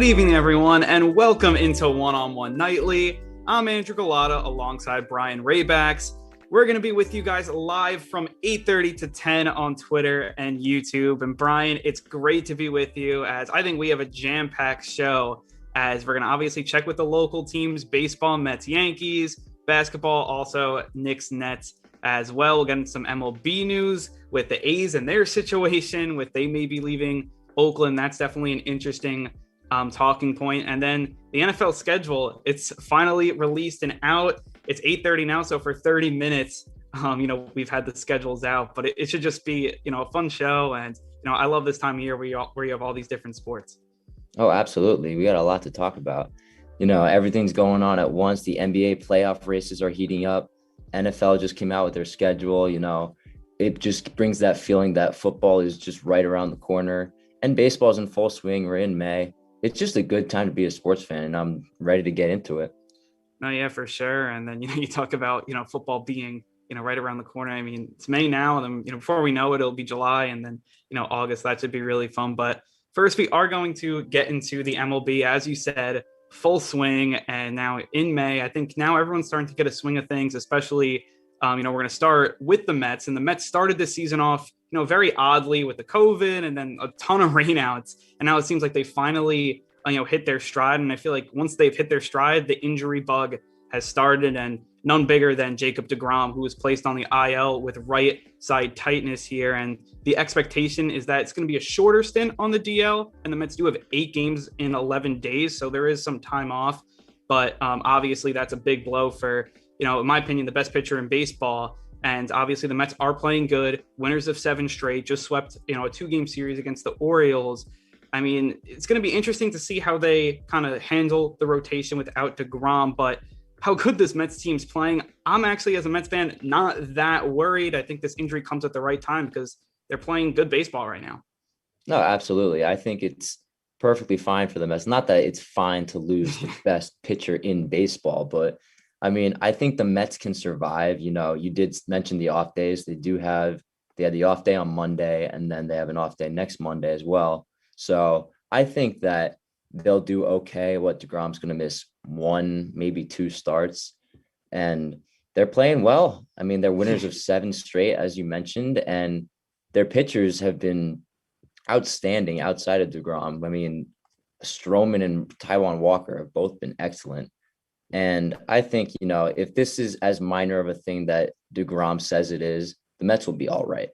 Good evening, everyone, and welcome into One-on-One Nightly. I'm Andrew Galata alongside Brian Raybacks. We're going to be with you guys live from 8:30 to 10 on Twitter and YouTube. And Brian, it's great to be with you, as I think we have a jam-packed show, as we're going to obviously check with the local teams: baseball, Mets, Yankees; basketball, also Knicks, Nets as well. We'll get into some MLB news with the A's and their situation, with they may be leaving Oakland. That's definitely an interesting talking point. And then the NFL schedule, it's finally released and out. It's 8:30 now, so for 30 minutes, we've had the schedules out, but it should just be, a fun show. And, I love this time of year where you have all these different sports. Oh, absolutely. We got a lot to talk about. Everything's going on at once. The NBA playoff races are heating up. NFL just came out with their schedule. It just brings that feeling that football is just right around the corner, and baseball's in full swing. We're in May. It's just a good time to be a sports fan, and I'm ready to get into it. No, yeah, for sure. And then, you talk about, football being, right around the corner. I mean, it's May now, and then, before we know it, it'll be July, and then, August. That should be really fun. But first, we are going to get into the MLB, as you said, full swing. And now in May, I think now everyone's starting to get a swing of things, especially, we're going to start with the Mets. And the Mets started this season off, very oddly with the COVID and then a ton of rainouts. And now it seems like they finally, hit their stride. And I feel like once they've hit their stride, the injury bug has started, and none bigger than Jacob deGrom, who was placed on the IL with right side tightness here. And the expectation is that it's going to be a shorter stint on the DL. And the Mets do have 8 games in 11 days. So there is some time off. But obviously, that's a big blow for, in my opinion, the best pitcher in baseball. And obviously the Mets are playing good, winners of 7 straight, just swept, a 2-game series against the Orioles. I mean, it's going to be interesting to see how they kind of handle the rotation without deGrom, but how good this Mets team's playing. I'm actually, as a Mets fan, not that worried. I think this injury comes at the right time because they're playing good baseball right now. No, absolutely. I think it's perfectly fine for the Mets. Not that it's fine to lose the best pitcher in baseball, but I mean, I think the Mets can survive. You did mention the off days. They had the off day on Monday, and then they have an off day next Monday as well. So I think that they'll do okay. deGrom's going to miss 1, maybe 2 starts, and they're playing well. I mean, they're winners of 7 straight, as you mentioned, and their pitchers have been outstanding outside of deGrom. I mean, Stroman and Taijuan Walker have both been excellent. And I think, if this is as minor of a thing that deGrom says it is, the Mets will be all right.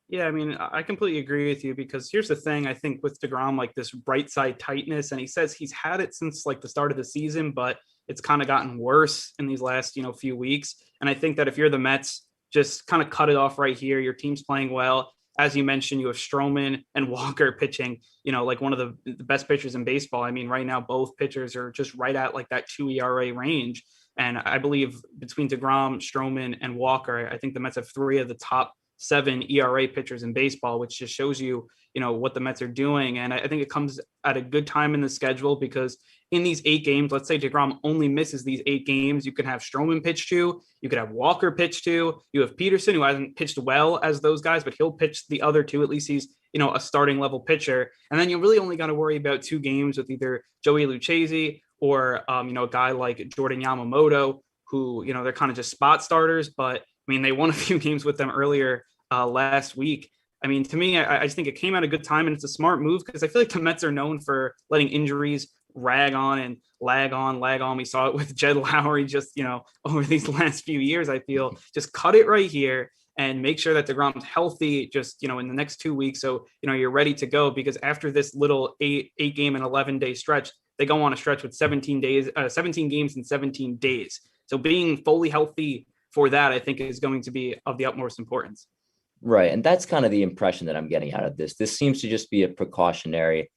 Yeah, I mean, I completely agree with you, because here's the thing. I think with deGrom, like this right side tightness, and he says he's had it since like the start of the season, but it's kind of gotten worse in these last, few weeks. And I think that if you're the Mets, just kind of cut it off right here. Your team's playing well. As you mentioned, you have Stroman and Walker pitching, like one of the best pitchers in baseball. I mean, right now, both pitchers are just right at like that 2 ERA range. And I believe between deGrom, Stroman, and Walker, I think the Mets have 3 of the top 7 ERA pitchers in baseball, which just shows you, what the Mets are doing. And I think it comes at a good time in the schedule, because in these 8 games, let's say deGrom only misses these 8 games, you can have Stroman pitch 2, you could have Walker pitch 2, you have Peterson, who hasn't pitched well as those guys, but he'll pitch the other 2. At least he's, a starting level pitcher. And then you really only got to worry about 2 games with either Joey Lucchesi or, a guy like Jordan Yamamoto, who, they're kind of just spot starters. But I mean, they won a few games with them earlier last week. I mean, to me, I just think it came at a good time, and it's a smart move, because I feel like the Mets are known for letting injuries rag on and lag on. We saw it with Jed Lowry just, over these last few years. I feel just cut it right here and make sure that deGrom's healthy just, in the next 2 weeks. So, you're ready to go, because after this little 8 game and 11-day stretch, they go on a stretch with 17 games in 17 days. So being fully healthy for that, I think, is going to be of the utmost importance. Right. And that's kind of the impression that I'm getting out of this. This seems to just be a precautionary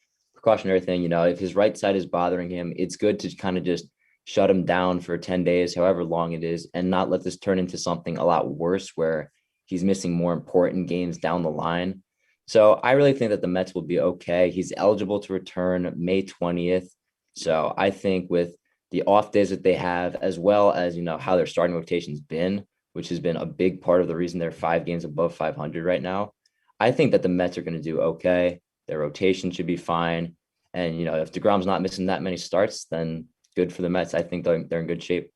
thing. If his right side is bothering him, it's good to kind of just shut him down for 10 days, however long it is, and not let this turn into something a lot worse where he's missing more important games down the line. So I really think that the Mets will be okay. He's eligible to return May 20th. So I think with the off days that they have, as well as, how their starting rotation's been, which has been a big part of the reason they're 5 games above 500 right now, I think that the Mets are going to do okay. Their rotation should be fine. And, if DeGrom's not missing that many starts, then good for the Mets. I think they're in good shape.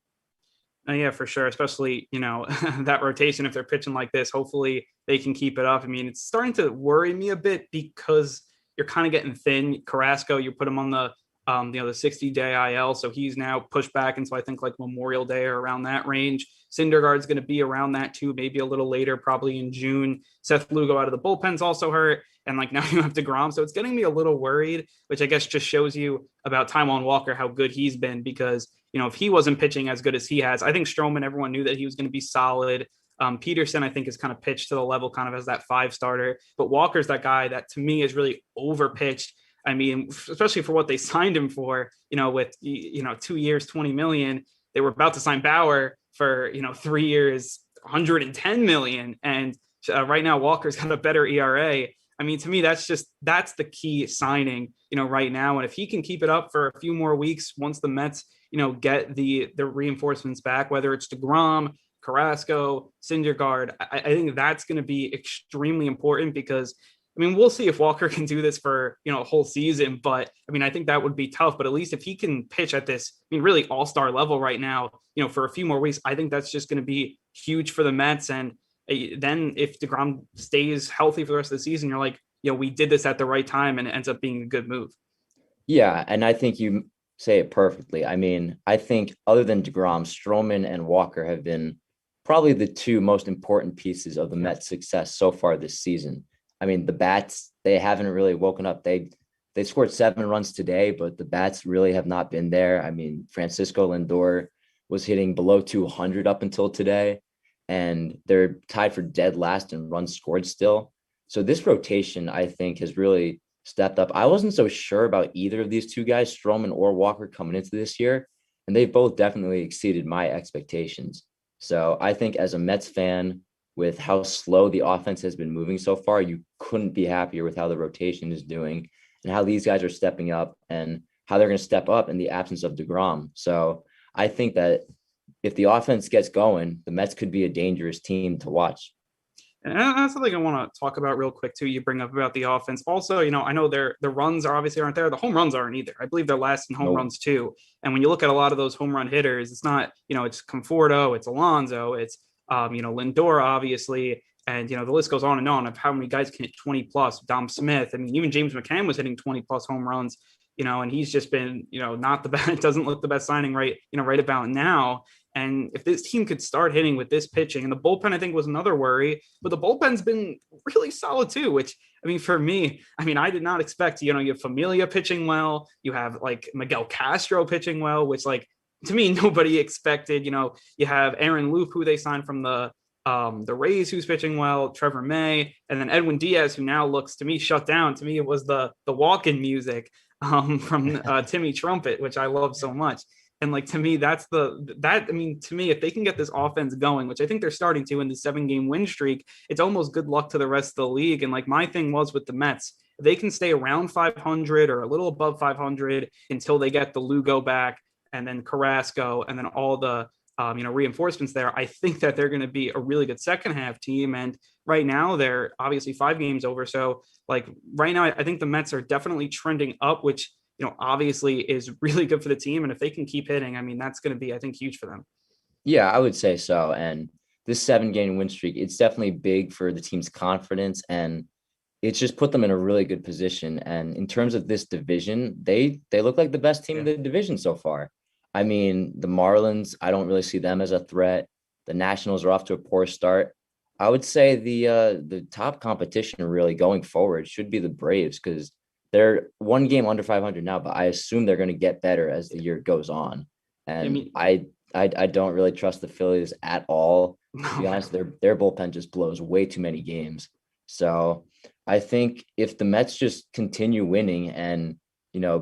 Yeah, for sure. Especially, that rotation, if they're pitching like this, hopefully they can keep it up. I mean, it's starting to worry me a bit because you're kind of getting thin. Carrasco, you put him on the 60-day IL. So he's now pushed back until I think like Memorial Day or around that range. Syndergaard's going to be around that too, maybe a little later, probably in June. Seth Lugo out of the bullpen's also hurt. And like now you have DeGrom. So it's getting me a little worried, which I guess just shows you about Taijuan Walker, how good he's been, because if he wasn't pitching as good as he has, I think Stroman, everyone knew that he was going to be solid. Peterson, I think, is kind of pitched to the level kind of as that 5 starter. But Walker's that guy that to me is really overpitched. I mean, especially for what they signed him for, with 2 years, 20 million. They were about to sign Bauer for 3 years, 110 million. And right now, Walker's got a better ERA. I mean, to me, that's the key signing, right now. And if he can keep it up for a few more weeks, once the Mets, get the reinforcements back, whether it's DeGrom, Carrasco, Syndergaard, I think that's going to be extremely important because, I mean, we'll see if Walker can do this for, a whole season, but I mean, I think that would be tough, but at least if he can pitch at this, I mean, really all-star level right now, for a few more weeks, I think that's just going to be huge for the Mets. And then if DeGrom stays healthy for the rest of the season, you're like, we did this at the right time and it ends up being a good move. Yeah, and I think you say it perfectly. I mean, I think other than DeGrom, Stroman and Walker have been probably the two most important pieces of the Mets' success so far this season. I mean, the bats, they haven't really woken up. They scored 7 runs today, but the bats really have not been there. I mean, Francisco Lindor was hitting below 200 up until today, and they're tied for dead last in runs scored still. So this rotation, I think, has really stepped up. I wasn't so sure about either of these two guys, Stroman or Walker, coming into this year, and they've both definitely exceeded my expectations. So I think as a Mets fan, with how slow the offense has been moving so far, you couldn't be happier with how the rotation is doing and how these guys are stepping up and how they're going to step up in the absence of DeGrom. So I think that if the offense gets going, the Mets could be a dangerous team to watch. And that's something I want to talk about real quick too. You bring up about the offense. Also, I know the runs are obviously aren't there. The home runs aren't either. I believe they're last in home No. runs too. And when you look at a lot of those home run hitters, it's not, it's Conforto, it's Alonso, it's Lindor, obviously. And, the list goes on and on of how many guys can hit 20 plus. Dom Smith. I mean, even James McCann was hitting 20 plus home runs, and he's just been, not the best, doesn't look the best signing right about now. And if this team could start hitting with this pitching, and the bullpen, I think, was another worry, but the bullpen's been really solid too, which, I mean, for me, I mean, I did not expect, you have Familia pitching well, you have like Miguel Castro pitching well, which like, to me, nobody expected, you have Aaron Loop, who they signed from the Rays, who's pitching well, Trevor May, and then Edwin Diaz, who now looks to me shut down. To me, it was the walk-in music from Timmy Trumpet, which I love so much. And like, to me, I mean, to me, if they can get this offense going, which I think they're starting to in the 7-game win streak, it's almost good luck to the rest of the league. And like, my thing was with the Mets, if they can stay around 500 or a little above 500 until they get the Lugo back and then Carrasco and then all the, reinforcements there, I think that they're going to be a really good second half team. And right now they're obviously 5 games over. So like right now, I think the Mets are definitely trending up, which, obviously is really good for the team. And if they can keep hitting, I mean, that's going to be, I think, huge for them. Yeah, I would say so. And this 7-game win streak, it's definitely big for the team's confidence, and it's just put them in a really good position. And in terms of this division, they look like the best team in the division so far. I mean, the Marlins, I don't really see them as a threat. The Nationals are off to a poor start. I would say the top competition really going forward should be the Braves, because they're 1 game under 500 now, but I assume they're going to get better as the year goes on. And I mean, I don't really trust the Phillies at all. To be no. honest, their bullpen just blows way too many games. So I think if the Mets just continue winning and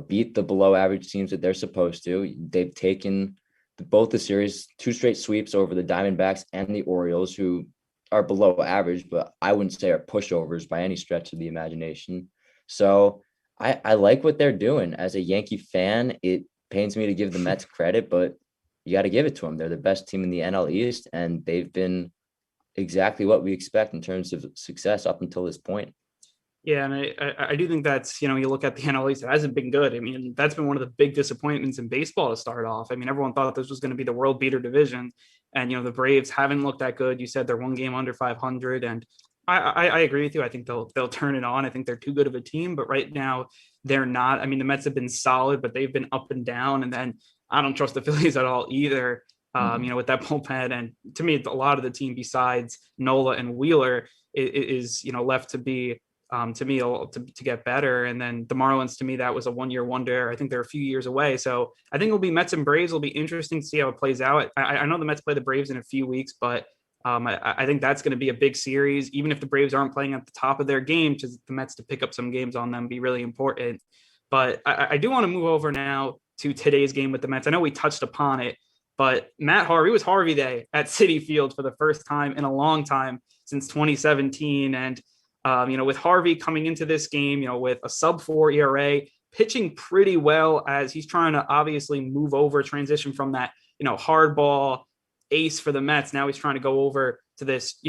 beat the below average teams that they're supposed to, they've taken both the series 2 straight sweeps over the Diamondbacks and the Orioles, who are below average, but I wouldn't say are pushovers by any stretch of the imagination. So I like what they're doing. As a Yankee fan, it pains me to give the Mets credit, but you got to give it to them. They're the best team in the NL East, and they've been exactly what we expect in terms of success up until this point. Yeah, and I do think that's, you look at the NL East, it hasn't been good. I mean, that's been one of the big disappointments in baseball to start off. I mean, everyone thought this was going to be the world beater division, and the Braves haven't looked that good. You said they're one game under 500, and I agree with you. I think they'll turn it on. I think they're too good of a team, but right now they're not. I mean, the Mets have been solid, but they've been up and down, and then I don't trust the Phillies at all either. Mhm. With that bullpen, and to me, a lot of the team besides Nola and Wheeler is left to be to me to get better. And then the Marlins, to me, that was a 1 year wonder. I think they're a few years away. So I think it'll be Mets and Braves. It'll be interesting to see how it plays out. I know the Mets play the Braves in a few weeks, but I think that's going to be a big series. Even if the Braves aren't playing at the top of their game, just the Mets to pick up some games on them be really important. But I do want to move over now to today's game with the Mets. I know we touched upon it, but Matt Harvey, it was Harvey Day at Citi Field for the first time in a long time since 2017. And with Harvey coming into this game, with a sub 4 ERA, pitching pretty well as he's trying to obviously move over, transition from that, hardball ace for the Mets. Now he's trying to go over to this,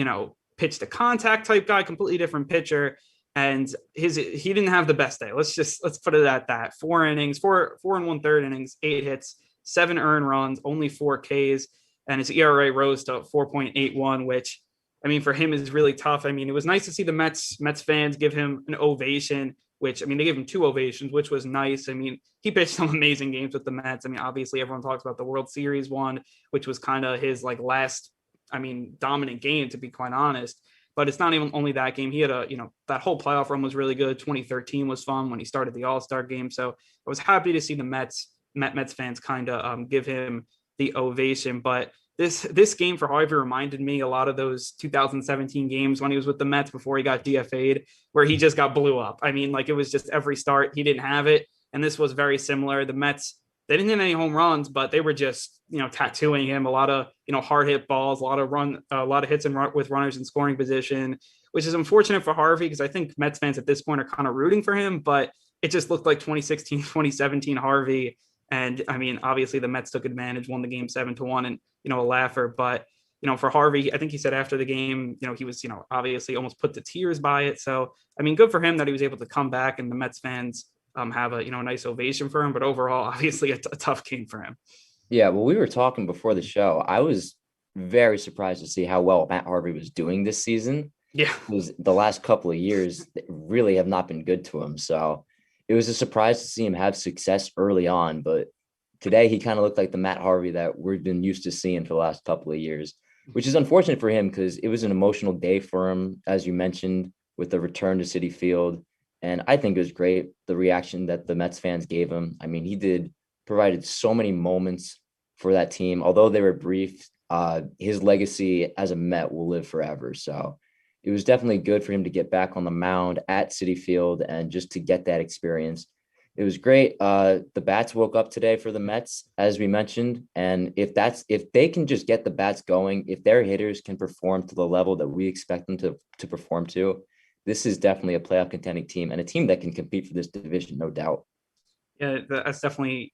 pitch to contact type guy, completely different pitcher. And he didn't have the best day. Let's put it at that. 4 innings, four and 1/3 innings, 8 hits, 7 earned runs, only 4 Ks, and his ERA rose to 4.81, which I mean, for him is really tough. I mean, it was nice to see the Mets fans give him an ovation, which I mean, they gave him 2 ovations, which was nice. I mean, he pitched some amazing games with the Mets. I mean, obviously everyone talks about the World Series one, which was kind of his like last, I mean, dominant game, to be quite honest. But it's not even only that game. He had that whole playoff run was really good. 2013 was fun when he started the All-Star game. So I was happy to see the Mets fans kind of give him the ovation. But this game for Harvey reminded me a lot of those 2017 games when he was with the Mets before he got DFA'd, where he just got blew up. I mean, like it was just every start he didn't have it, and this was very similar. The Mets, they didn't hit any home runs, but they were just tattooing him. A lot of hard hit balls, a lot of hits with runners in scoring position, which is unfortunate for Harvey because I think Mets fans at this point are kind of rooting for him, but it just looked like 2016, 2017 Harvey. And I mean, obviously the Mets took advantage, won the game 7-1, and a laugher. But for Harvey, I think he said after the game, he was obviously almost put to tears by it. So I mean, good for him that he was able to come back, and the Mets fans have a nice ovation for him. But overall, obviously a tough game for him. Yeah, well, we were talking before the show. I was very surprised to see how well Matt Harvey was doing this season. Yeah. Because the last couple of years really have not been good to him. So it was a surprise to see him have success early on. But today he kind of looked like the Matt Harvey that we've been used to seeing for the last couple of years, which is unfortunate for him because it was an emotional day for him, as you mentioned, with the return to Citi Field. And I think it was great, the reaction that the Mets fans gave him. I mean, he provided so many moments for that team. Although they were brief, his legacy as a Met will live forever. So it was definitely good for him to get back on the mound at Citi Field and just to get that experience. It was great. The bats woke up today for the Mets, as we mentioned. And if they can just get the bats going, if their hitters can perform to the level that we expect them to perform to, this is definitely a playoff contending team and a team that can compete for this division, no doubt. Yeah, that's definitely,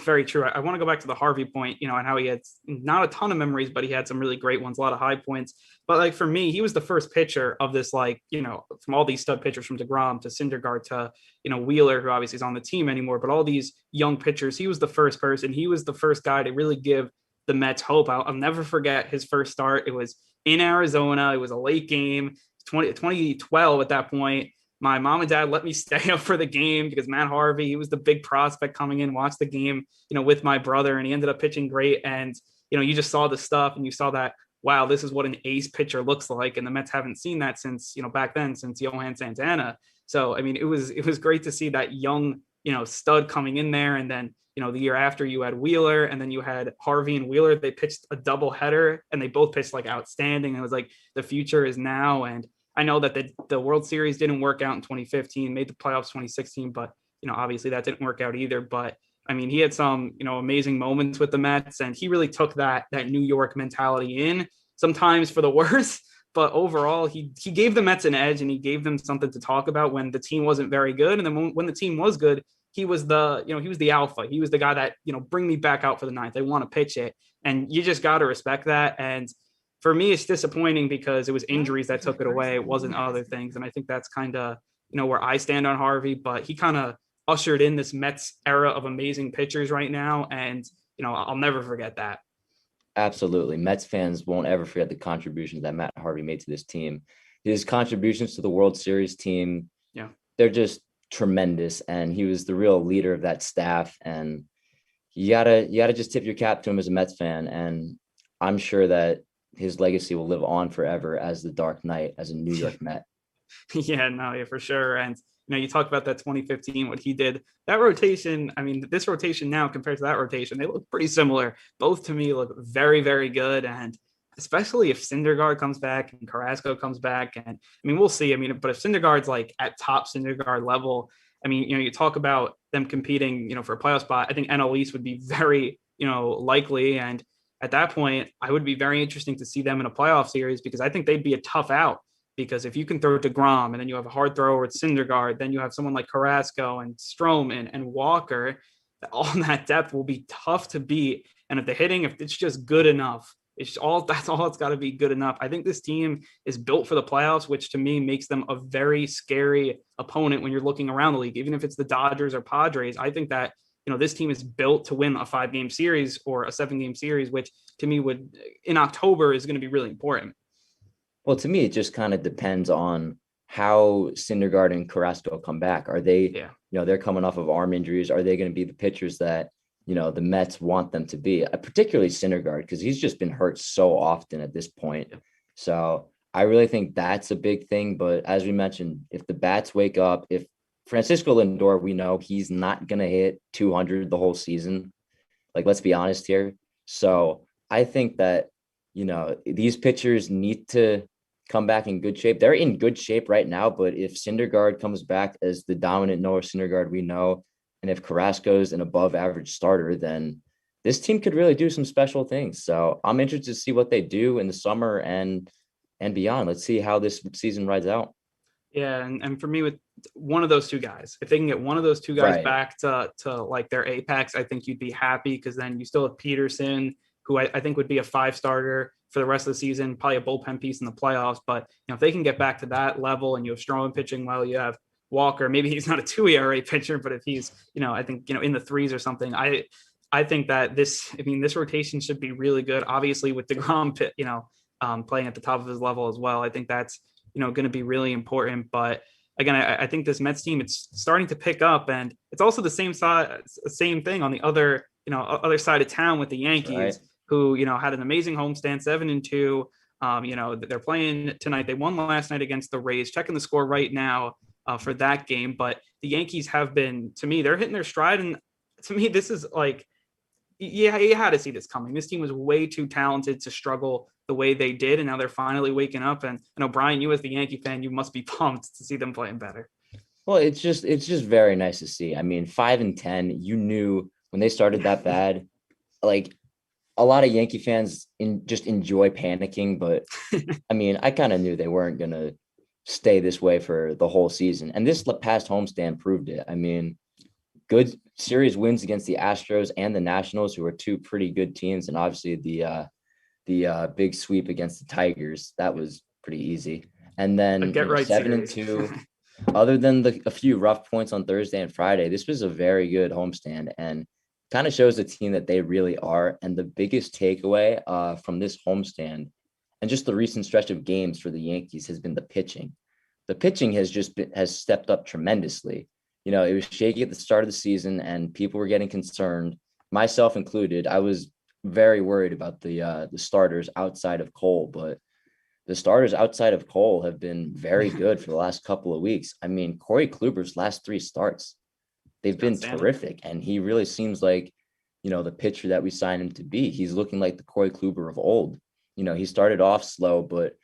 very true. I want to go back to the Harvey point, and how he had not a ton of memories, but he had some really great ones, a lot of high points. But like for me, he was the first pitcher of this, like, from all these stud pitchers from DeGrom to Syndergaard to, Wheeler, who obviously is on the team anymore, but all these young pitchers, he was the first person. He was the first guy to really give the Mets hope. I'll never forget his first start. It was in Arizona. It was a late game, 2012 at that point. My mom and dad let me stay up for the game because Matt Harvey, he was the big prospect coming in, watch the game, with my brother, and he ended up pitching great. And, you just saw the stuff and you saw that, wow, this is what an ace pitcher looks like. And the Mets haven't seen that since, back then, since Johan Santana. So, I mean, it was great to see that young, stud coming in there. And then, the year after you had Wheeler and then you had Harvey and Wheeler, they pitched a double header and they both pitched like outstanding. It was like the future is now. And I know that the World Series didn't work out in 2015, made the playoffs 2016, but, obviously that didn't work out either. But I mean, he had some, amazing moments with the Mets, and he really took that New York mentality in, sometimes for the worse, but overall he gave the Mets an edge and he gave them something to talk about when the team wasn't very good. And then when the team was good, he was the alpha. He was the guy that, bring me back out for the ninth. I want to pitch it. And you just got to respect that. And for me, it's disappointing because it was injuries that took it away. It wasn't other things. And I think that's kind of, where I stand on Harvey, but he kind of ushered in this Mets era of amazing pitchers right now. And, I'll never forget that. Absolutely. Mets fans won't ever forget the contributions that Matt Harvey made to this team. His contributions to the World Series team, Yeah. they're just tremendous. And he was the real leader of that staff. And you gotta just tip your cap to him as a Mets fan. And I'm sure that his legacy will live on forever as the Dark Knight, as a New York Met. Yeah, no, yeah, for sure. And you talk about that 2015, what he did. That rotation, I mean, this rotation now compared to that rotation, they look pretty similar. Both to me look very, very good. And especially if Syndergaard comes back and Carrasco comes back. And I mean, we'll see. I mean, but if Syndergaard's like at top Syndergaard level, I mean, you talk about them competing, for a playoff spot. I think NL East would be very, likely. And at that point, I would be very interesting to see them in a playoff series because I think they'd be a tough out. Because if you can throw DeGrom and then you have a hard thrower with Syndergaard, then you have someone like Carrasco and Stroman and Walker, all that depth will be tough to beat. And if the hitting, if it's just good enough, that's all it's got to be good enough. I think this team is built for the playoffs, which to me makes them a very scary opponent when you're looking around the league, even if it's the Dodgers or Padres. I think that, this team is built to win a 5-game series or a 7-game series, which to me would in October is going to be really important. Well, to me, it just kind of depends on how Syndergaard and Carrasco come back. Are they, they're coming off of arm injuries. Are they going to be the pitchers that, the Mets want them to be, particularly Syndergaard, because he's just been hurt so often at this point. So I really think that's a big thing. But as we mentioned, if the bats wake up, if Francisco Lindor, we know he's not going to hit 200 the whole season. Like, let's be honest here. So I think that, these pitchers need to come back in good shape. They're in good shape right now, but if Syndergaard comes back as the dominant Noah Syndergaard we know, and if Carrasco's an above average starter, then this team could really do some special things. So I'm interested to see what they do in the summer and beyond. Let's see how this season rides out. Yeah, and for me, with one of those two guys, if they can get one of those two guys back to like their apex, I think you'd be happy because then you still have Peterson, who I think would be a 5-starter for the rest of the season, probably a bullpen piece in the playoffs. But if they can get back to that level and you have Stroman pitching well, you have Walker. Maybe he's not a 2 ERA pitcher, but if he's, I think, in the threes or something, I think that this rotation should be really good. Obviously, with DeGrom, playing at the top of his level as well, I think that's going to be really important. But again, I think this Mets team, it's starting to pick up, and it's also the same thing on the other side of town with the Yankees. Right. Who, had an amazing homestand, 7-2. They're playing tonight. They won last night against the Rays. Checking the score right now for that game. But the Yankees have been, to me, they're hitting their stride. And to me, this is like, you had to see this coming. This team was way too talented to struggle the way they did. And now they're finally waking up. And I know, Brian, you as the Yankee fan, you must be pumped to see them playing better. Well, it's just very nice to see. I mean, 5-10, you knew when they started that bad, like, a lot of Yankee fans just enjoy panicking, but I mean, I kind of knew they weren't going to stay this way for the whole season. And this past homestand proved it. I mean, good series wins against the Astros and the Nationals, who are two pretty good teams. And obviously the big sweep against the Tigers, that was pretty easy. And then 7-2, other than a few rough points on Thursday and Friday, this was a very good homestand. And kind of shows the team that they really are. And the biggest takeaway from this homestand and just the recent stretch of games for the Yankees has been the pitching. The pitching has stepped up tremendously. It was shaky at the start of the season and people were getting concerned, myself included. I was very worried about the starters outside of Cole, but the starters outside of Cole have been very good for the last couple of weeks. I mean, Corey Kluber's last 3 starts, they've been terrific. And he really seems like, the pitcher that we signed him to be. He's looking like the Corey Kluber of old. He started off slow, but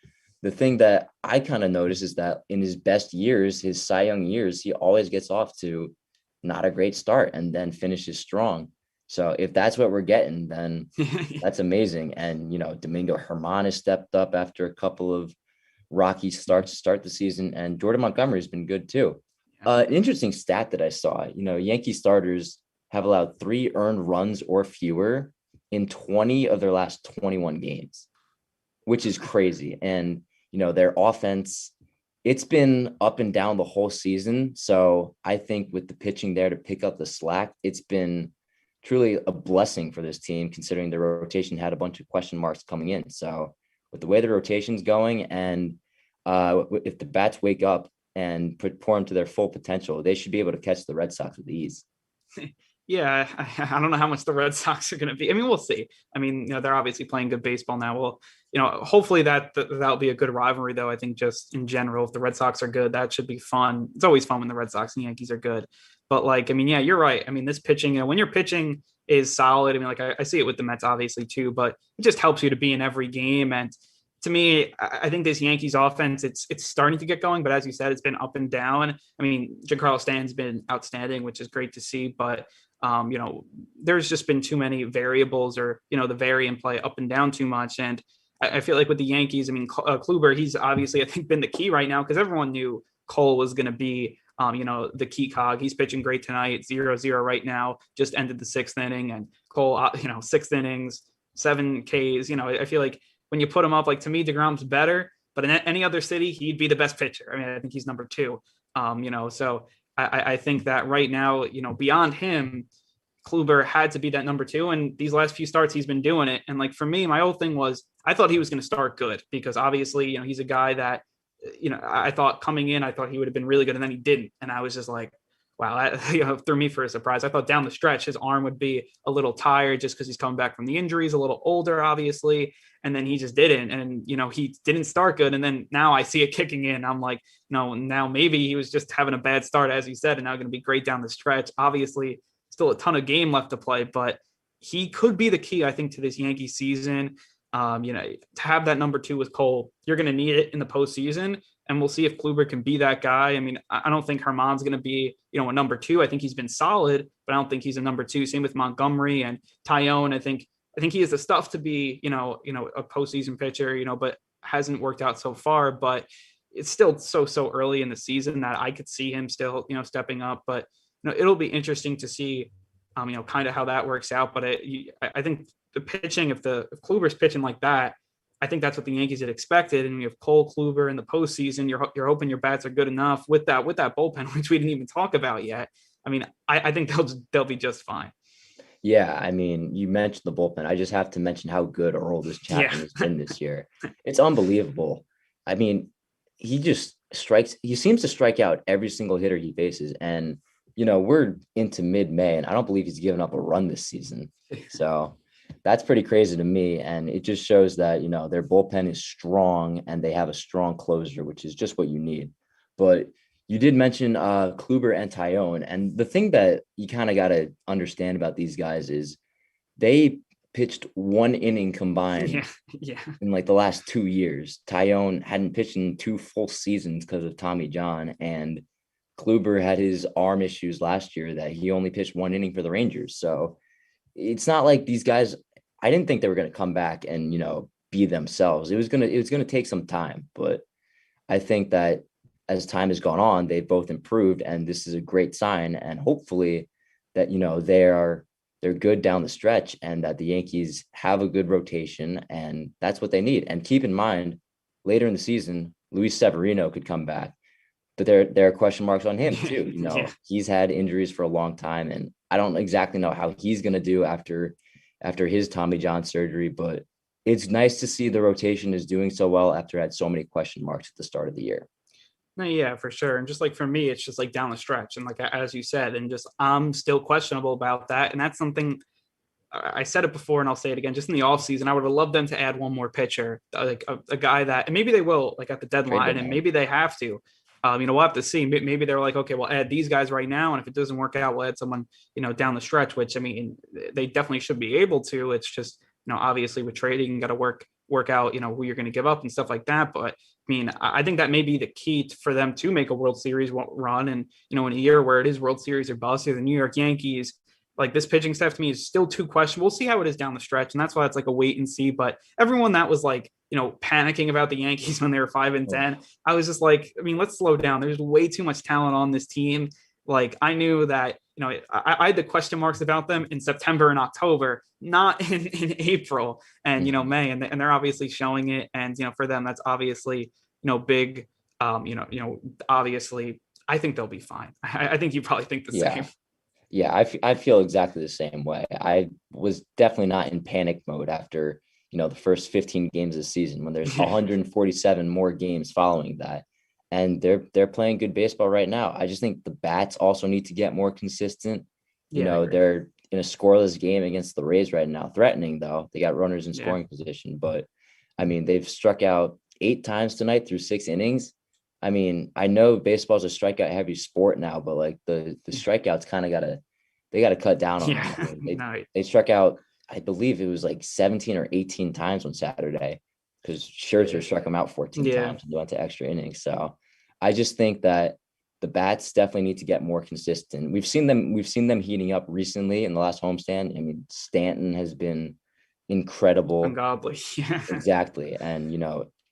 the thing that I kind of noticed is that in his best years, his Cy Young years, he always gets off to not a great start and then finishes strong. So if that's what we're getting, then that's amazing. And, Domingo Germán has stepped up after a couple of rocky starts to start the season. And Jordan Montgomery has been good too. An interesting stat that I saw, Yankee starters have allowed 3 earned runs or fewer in 20 of their last 21 games. which is crazy. And, their offense, it's been up and down the whole season. So I think with the pitching there to pick up the slack, it's been truly a blessing for this team, considering the rotation had a bunch of question marks coming in. So with the way the rotation's going, and if the bats wake up and perform to their full potential, they should be able to catch the Red Sox with ease. Yeah, I don't know how much the Red Sox are going to be. I mean, we'll see. I mean, they're obviously playing good baseball now. Well, hopefully that'll be a good rivalry, though. I think just in general, if the Red Sox are good, that should be fun. It's always fun when the Red Sox and Yankees are good. But like, I mean, yeah, you're right. I mean, this pitching, when your pitching is solid, I mean, like I see it with the Mets obviously too, but it just helps you to be in every game. And to me, I think this Yankees offense, it's starting to get going, but as you said, it's been up and down. I mean, Giancarlo Stanton's been outstanding, which is great to see, but there's just been too many variables, or the vary and play up and down too much. And I feel like with the Yankees, I mean, Kluber, he's obviously, I think, been the key right now, because everyone knew Cole was going to be the key cog. He's pitching great tonight, 0-0 right now, just ended the sixth inning, and Cole, 6 innings, 7 Ks. I feel like when you put him up, like, to me, DeGrom's better, but in any other city, he'd be the best pitcher. I mean, I think he's number two. So I think that right now, beyond him, Kluber had to be that number two. And these last few starts, he's been doing it. And like, for me, my whole thing was, I thought he was going to start good, because obviously, he's a guy that, I thought coming in, I thought he would have been really good. And then he didn't. And I was just like, wow, that threw me for a surprise. I thought down the stretch, his arm would be a little tired, just because he's coming back from the injuries, a little older, obviously. And then he just didn't. And, he didn't start good. And then now I see it kicking in. I'm like, now maybe he was just having a bad start, as you said, and now going to be great down the stretch. Obviously, still a ton of game left to play, but he could be the key, I think, to this Yankee season. To have that number two with Cole, you're going to need it in the postseason. And we'll see if Kluber can be that guy. I mean, I don't think Herman's going to be, a number two. I think he's been solid, but I don't think he's a number two. Same with Montgomery and Tyone. I think he has the stuff to be, a postseason pitcher, but hasn't worked out so far. But it's still so early in the season that I could see him still, stepping up. But it'll be interesting to see, kind of how that works out. But I think the pitching, if Kluber's pitching like that, I think that's what the Yankees had expected. And you have Cole, Kluber in the postseason. You're hoping your bats are good enough with that bullpen, which we didn't even talk about yet. I mean, I think they'll be just fine. Yeah, I mean, you mentioned the bullpen. I just have to mention how good Aroldis Chapman has been this year. It's unbelievable. I mean, he seems to strike out every single hitter he faces. And, we're into mid-May, and I don't believe he's given up a run this season. So that's pretty crazy to me. And it just shows that, their bullpen is strong and they have a strong closer, which is just what you need. But you did mention Kluber and Tyone. And the thing that you kind of got to understand about these guys is they pitched 1 inning combined in like the last 2 years. Tyone hadn't pitched in 2 full seasons because of Tommy John. And Kluber had his arm issues last year that he only pitched 1 inning for the Rangers. So it's not like these guys, I didn't think they were going to come back and, be themselves. It was going to take some time, but I think that as time has gone on, they've both improved, and this is a great sign. And hopefully that, they're good down the stretch, and that the Yankees have a good rotation, and that's what they need. And keep in mind, later in the season, Luis Severino could come back, but there are question marks on him too. He's had injuries for a long time, and I don't exactly know how he's going to do after his Tommy John surgery, but it's nice to see the rotation is doing so well after had so many question marks at the start of the year. No, yeah, for sure. And just like for me, it's just like down the stretch. And like, as you said, and just, I'm still questionable about that. And that's something I said it before, and I'll say it again, just in the offseason, I would have loved them to add one more pitcher, like a guy that, and maybe they will, like at the deadline, and maybe they have to. We'll have to see. Maybe they're like, okay, we'll add these guys right now, and if it doesn't work out, we'll add someone, down the stretch. Which, I mean, they definitely should be able to. It's just, obviously with trading, you got to work out, who you're going to give up and stuff like that. But I mean, I think that may be the key for them to make a World Series run. And in a year where it is World Series or bust, or the New York Yankees, like, this pitching staff to me is still too questionable. We'll see how it is down the stretch, and that's why it's like a wait and see. But everyone that was like, panicking about the Yankees when they were 5-10, I was just like, I mean, let's slow down. There's way too much talent on this team. like I knew that, I had the question marks about them in September and October, not in April and, Mhm. May. And they're obviously showing it. And, for them, that's obviously, big, obviously I think they'll be fine. I think you probably think the Yeah. same. Yeah, I feel exactly the same way. I was definitely not in panic mode after, the first 15 games of the season when there's Yeah. 147 more games following that. And they're playing good baseball right now. I just think the bats also need to get more consistent. Yeah, I agree. They're in a scoreless game against the Rays right now, threatening though. They got runners in Yeah. scoring position, but I mean, they've struck out 8 times tonight through 6 innings. I mean, I know baseball's a strikeout heavy sport now, but like the strikeouts kind of gotta cut down on them. Yeah. I mean, No. they struck out, I believe it was like 17 or 18 times on Saturday because Scherzer struck them out 14 Yeah. times and went to extra innings. So I just think that the bats definitely need to get more consistent. We've seen them heating up recently in the last homestand. I mean, Stanton has been incredible. Ungodly. Yeah. Exactly. And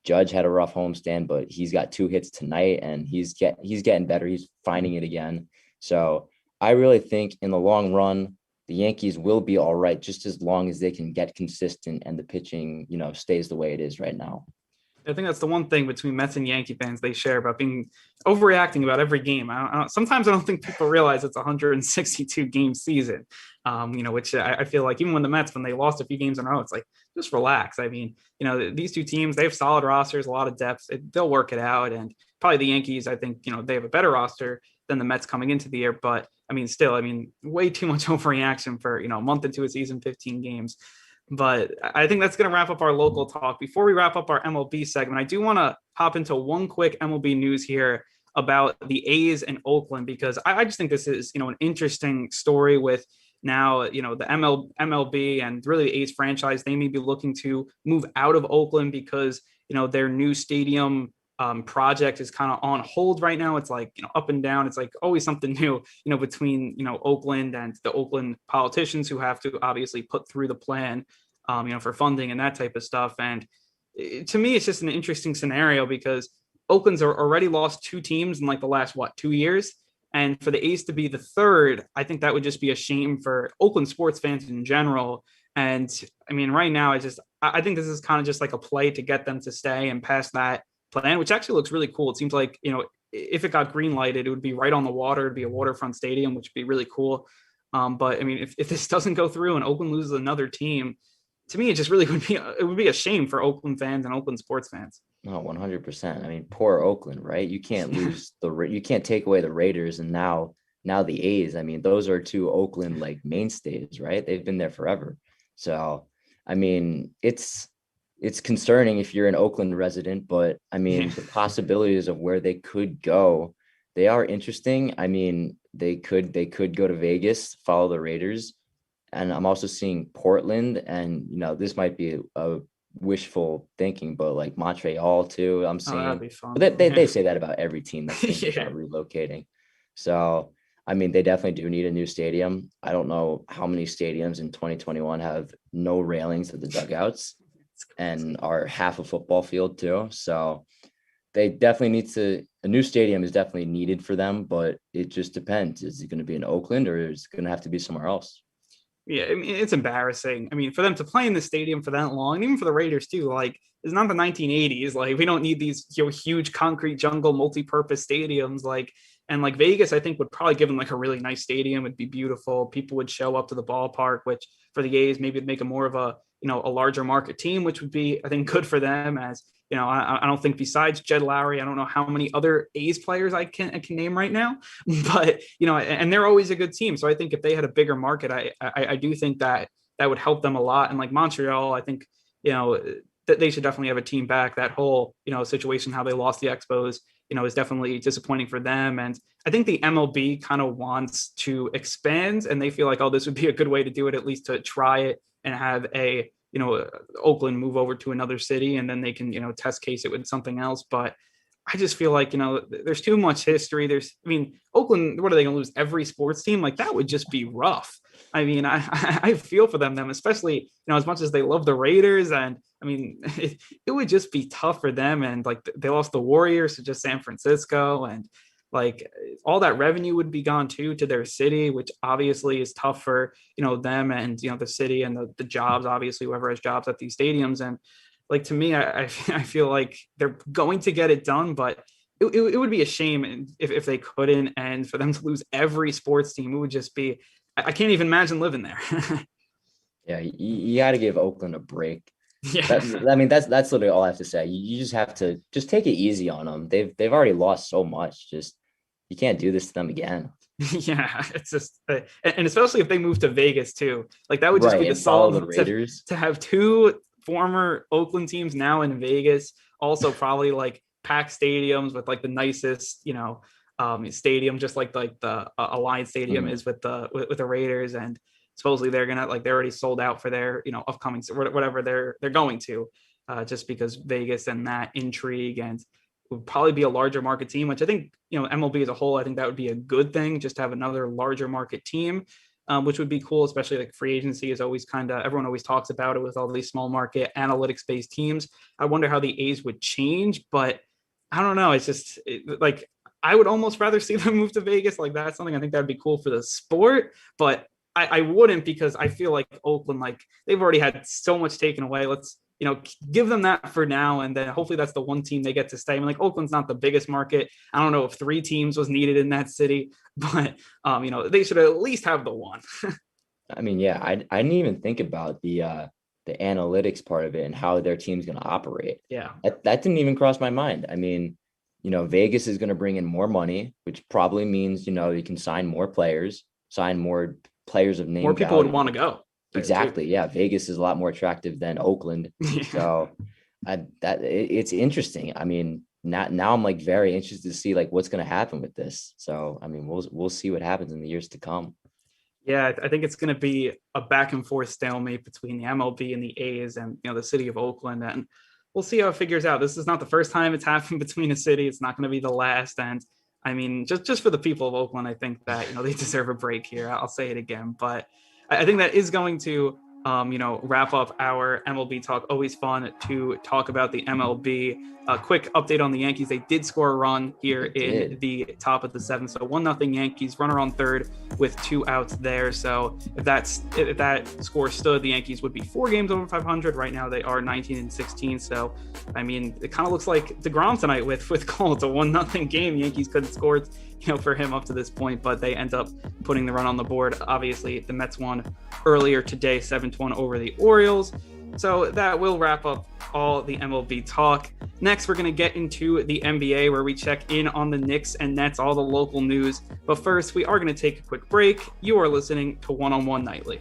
Judge had a rough homestand, but he's got 2 hits tonight and he's getting better. He's finding it again. So I really think in the long run, the Yankees will be all right just as long as they can get consistent and the pitching, stays the way it is right now. I think that's the one thing between Mets and Yankee fans they share about being overreacting about every game. Sometimes I don't think people realize it's a 162 game season, which I feel like even when the Mets, when they lost a few games in a row, it's like, just relax. I mean, these two teams, they have solid rosters, a lot of depth. They'll work it out. And probably the Yankees, I think, they have a better roster than the Mets coming into the year. But I mean, still, I mean, way too much overreaction for, a month into a season, 15 games. But I think that's going to wrap up our local talk. Before we wrap up our MLB segment, I do want to hop into one quick MLB news here about the A's and Oakland, because I just think this is, an interesting story with now, the MLB and really the A's franchise. They may be looking to move out of Oakland because, their new stadium project is kind of on hold right now. It's like, up and down. It's like always something new, between, Oakland and the Oakland politicians who have to obviously put through the plan, for funding and that type of stuff. And to me, it's just an interesting scenario because Oakland's already lost 2 teams in like the last, 2 years. And for the A's to be the third, I think that would just be a shame for Oakland sports fans in general. And I mean, right now, I think this is kind of just like a play to get them to stay and pass that plan, which actually looks really cool. It seems like, if it got green lighted, it would be right on the water. It'd be a waterfront stadium, which would be really cool. But I mean, if this doesn't go through and Oakland loses another team, to me, it just really would be a shame for Oakland fans and Oakland sports fans. No, 100%. I mean, poor Oakland, right? You can't you can't take away the Raiders and now the A's. I mean, those are two Oakland like mainstays, right? They've been there forever. So, I mean, it's concerning if you're an Oakland resident, but I Yeah. mean, the possibilities of where they could go, they are interesting. I mean, they could go to Vegas, follow the Raiders, and I'm also seeing Portland, and this might be a wishful thinking, but like Montreal too. I'm Oh, that'd seeing, be but fun. they say that about every team that's thinking Yeah. about relocating. So I mean, they definitely do need a new stadium. I don't know how many stadiums in 2021 have no railings at the dugouts It's and crazy. are half a football field too. So they definitely need to. A new stadium is definitely needed for them, but it just depends. Is it going to be in Oakland or is it going to have to be somewhere else? Yeah, I mean, it's embarrassing. I mean, for them to play in the stadium for that long, and even for the Raiders too, like it's not the 1980s. Like we don't need these huge concrete jungle multi-purpose stadiums. Like and like Vegas, I think would probably give them like a really nice stadium. It'd be beautiful. People would show up to the ballpark, which for the A's maybe it'd make it more of a a larger market team, which would be I think good for them. As I don't think besides Jed Lowry, I don't know how many other A's players I can name right now. But and they're always a good team. So I think if they had a bigger market, I do think that that would help them a lot. And like Montreal, I think that they should definitely have a team back. That whole situation, how they lost the Expos, is definitely disappointing for them. And I think the MLB kind of wants to expand, and they feel like, oh, this would be a good way to do it, at least to try it and have a Oakland move over to another city, and then they can test case it with something else. But I just feel like, there's too much history. I mean, Oakland, what are they going to lose every sports team? Like that would just be rough. I mean, I feel for them, especially, as much as they love the Raiders. And I mean, it would just be tough for them. And like they lost the Warriors to just San Francisco. And like all that revenue would be gone too to their city, which obviously is tough for, them and, the city and the jobs, obviously, whoever has jobs at these stadiums. And like, to me, I feel like they're going to get it done, but it would be a shame if they couldn't. And for them to lose every sports team, it would just be, I can't even imagine living there. Yeah, you got to give Oakland a break. Yeah. That's literally all I have to say. You just have to just take it easy on them. They've already lost so much. Just you can't do this to them again. Yeah, it's just, and especially if they move to Vegas too, like that would just Right, be the and follow the solid Raiders. to have two former Oakland teams now in Vegas. Also, probably like packed stadiums with like the nicest, stadium, just like the Alliance Stadium Mhm. is with the Raiders. And supposedly they're gonna, like, they're already sold out for their upcoming whatever they're going to, just because Vegas and that intrigue, and would probably be a larger market team, which I think, MLB as a whole, I think that would be a good thing, just to have another larger market team, which would be cool, especially like free agency is always everyone always talks about it with all these small market analytics based teams. I wonder how the A's would change, but I don't know. It's just like, I would almost rather see them move to Vegas. Like, that's something I think that'd be cool for the sport, but I wouldn't, because I feel like Oakland, like, they've already had so much taken away. Let's, give them that for now. And then hopefully that's the one team they get to stay. I mean, like, Oakland's not the biggest market. I don't know if 3 teams was needed in that city, but, they should at least have the one. I mean, yeah, I didn't even think about the analytics part of it and how their team's going to operate. Yeah. That didn't even cross my mind. I mean, Vegas is going to bring in more money, which probably means, you can sign more players, sign more players of name More people value. would want to go. Exactly. Yeah. Vegas is a lot more attractive than Oakland. Yeah. So it's interesting. I mean, now I'm like very interested to see like what's going to happen with this. So, I mean, we'll see what happens in the years to come. Yeah, I think it's going to be a back and forth stalemate between the MLB and the A's and, the city of Oakland. And we'll see how it figures out. This is not the first time it's happened between a city. It's not going to be the last. And I mean, just for the people of Oakland, I think that, they deserve a break here. I'll say it again, but I think that is going to, wrap up our MLB talk. Always fun to talk about the MLB. A quick update on the Yankees. They did score a run here in the top of the 7th. So 1-0 Yankees, runner on third with 2 outs there. So if that score stood, the Yankees would be 4 games over 500. Right now they are 19-16. So, I mean, it kind of looks like DeGrom tonight with Cole. It's a 1-0 game. Yankees couldn't score, for him up to this point, but they end up putting the run on the board. Obviously, the Mets won earlier today, 7-1 over the Orioles. So that will wrap up all the MLB talk. Next, we're going to get into the NBA, where we check in on the Knicks and Nets, all the local news. But first, we are going to take a quick break. You are listening to One on One Nightly.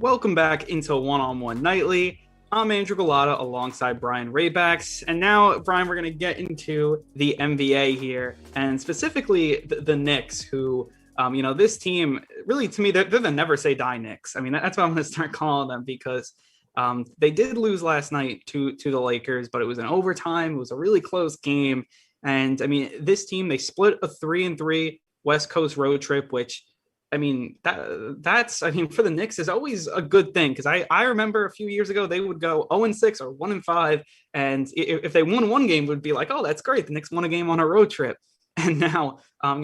Welcome back into One on One Nightly. I'm Andrew Galata alongside Brian Raybacks. And now, Brian, we're going to get into the NBA here, and specifically the Knicks, who, this team, really, to me, they're the never say die Knicks. I mean, that's what I'm going to start calling them, because they did lose last night to the Lakers, but it was an overtime. It was a really close game. And I mean, this team, they split a 3-3 West Coast road trip, which, I mean, that's for the Knicks is always a good thing, because I remember a few years ago they would go 0-6 or 1-5, and if they won one game, would be like, oh, that's great, the Knicks won a game on a road trip. And now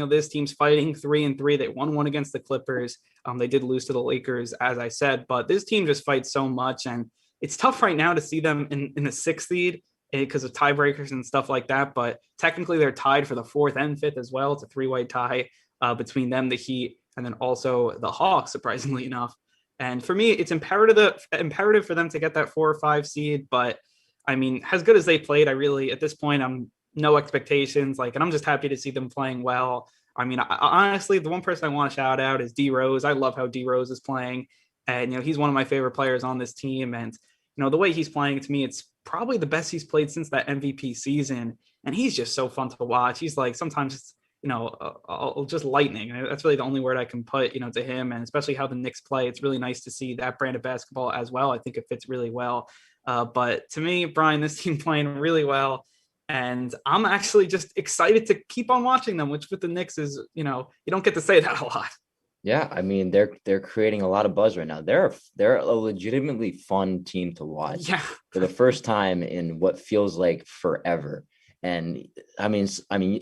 this team's fighting 3-3. They won one against the Clippers. They did lose to the Lakers, as I said, but this team just fights so much, and it's tough right now to see them in the sixth seed because of tiebreakers and stuff like that. But technically, they're tied for the fourth and fifth as well. It's a three-way tie between them, the Heat, and then also the Hawks, surprisingly enough. And for me, it's imperative for them to get that 4 or 5 seed. But I mean, as good as they played, I really, at this point, I'm no expectations. And I'm just happy to see them playing well. I mean, honestly, the one person I want to shout out is D Rose. I love how D Rose is playing, and he's one of my favorite players on this team. And the way he's playing, to me, it's probably the best he's played since that MVP season. And he's just so fun to watch. He's like, sometimes it's just lightning. That's really the only word I can put, to him, and especially how the Knicks play. It's really nice to see that brand of basketball as well. I think it fits really well. But to me, Brian, this team playing really well, and I'm actually just excited to keep on watching them, which with the Knicks is, you don't get to say that a lot. Yeah, I mean they're creating a lot of buzz right now. They're a legitimately fun team to watch. Yeah, for the first time in what feels like forever. And I mean,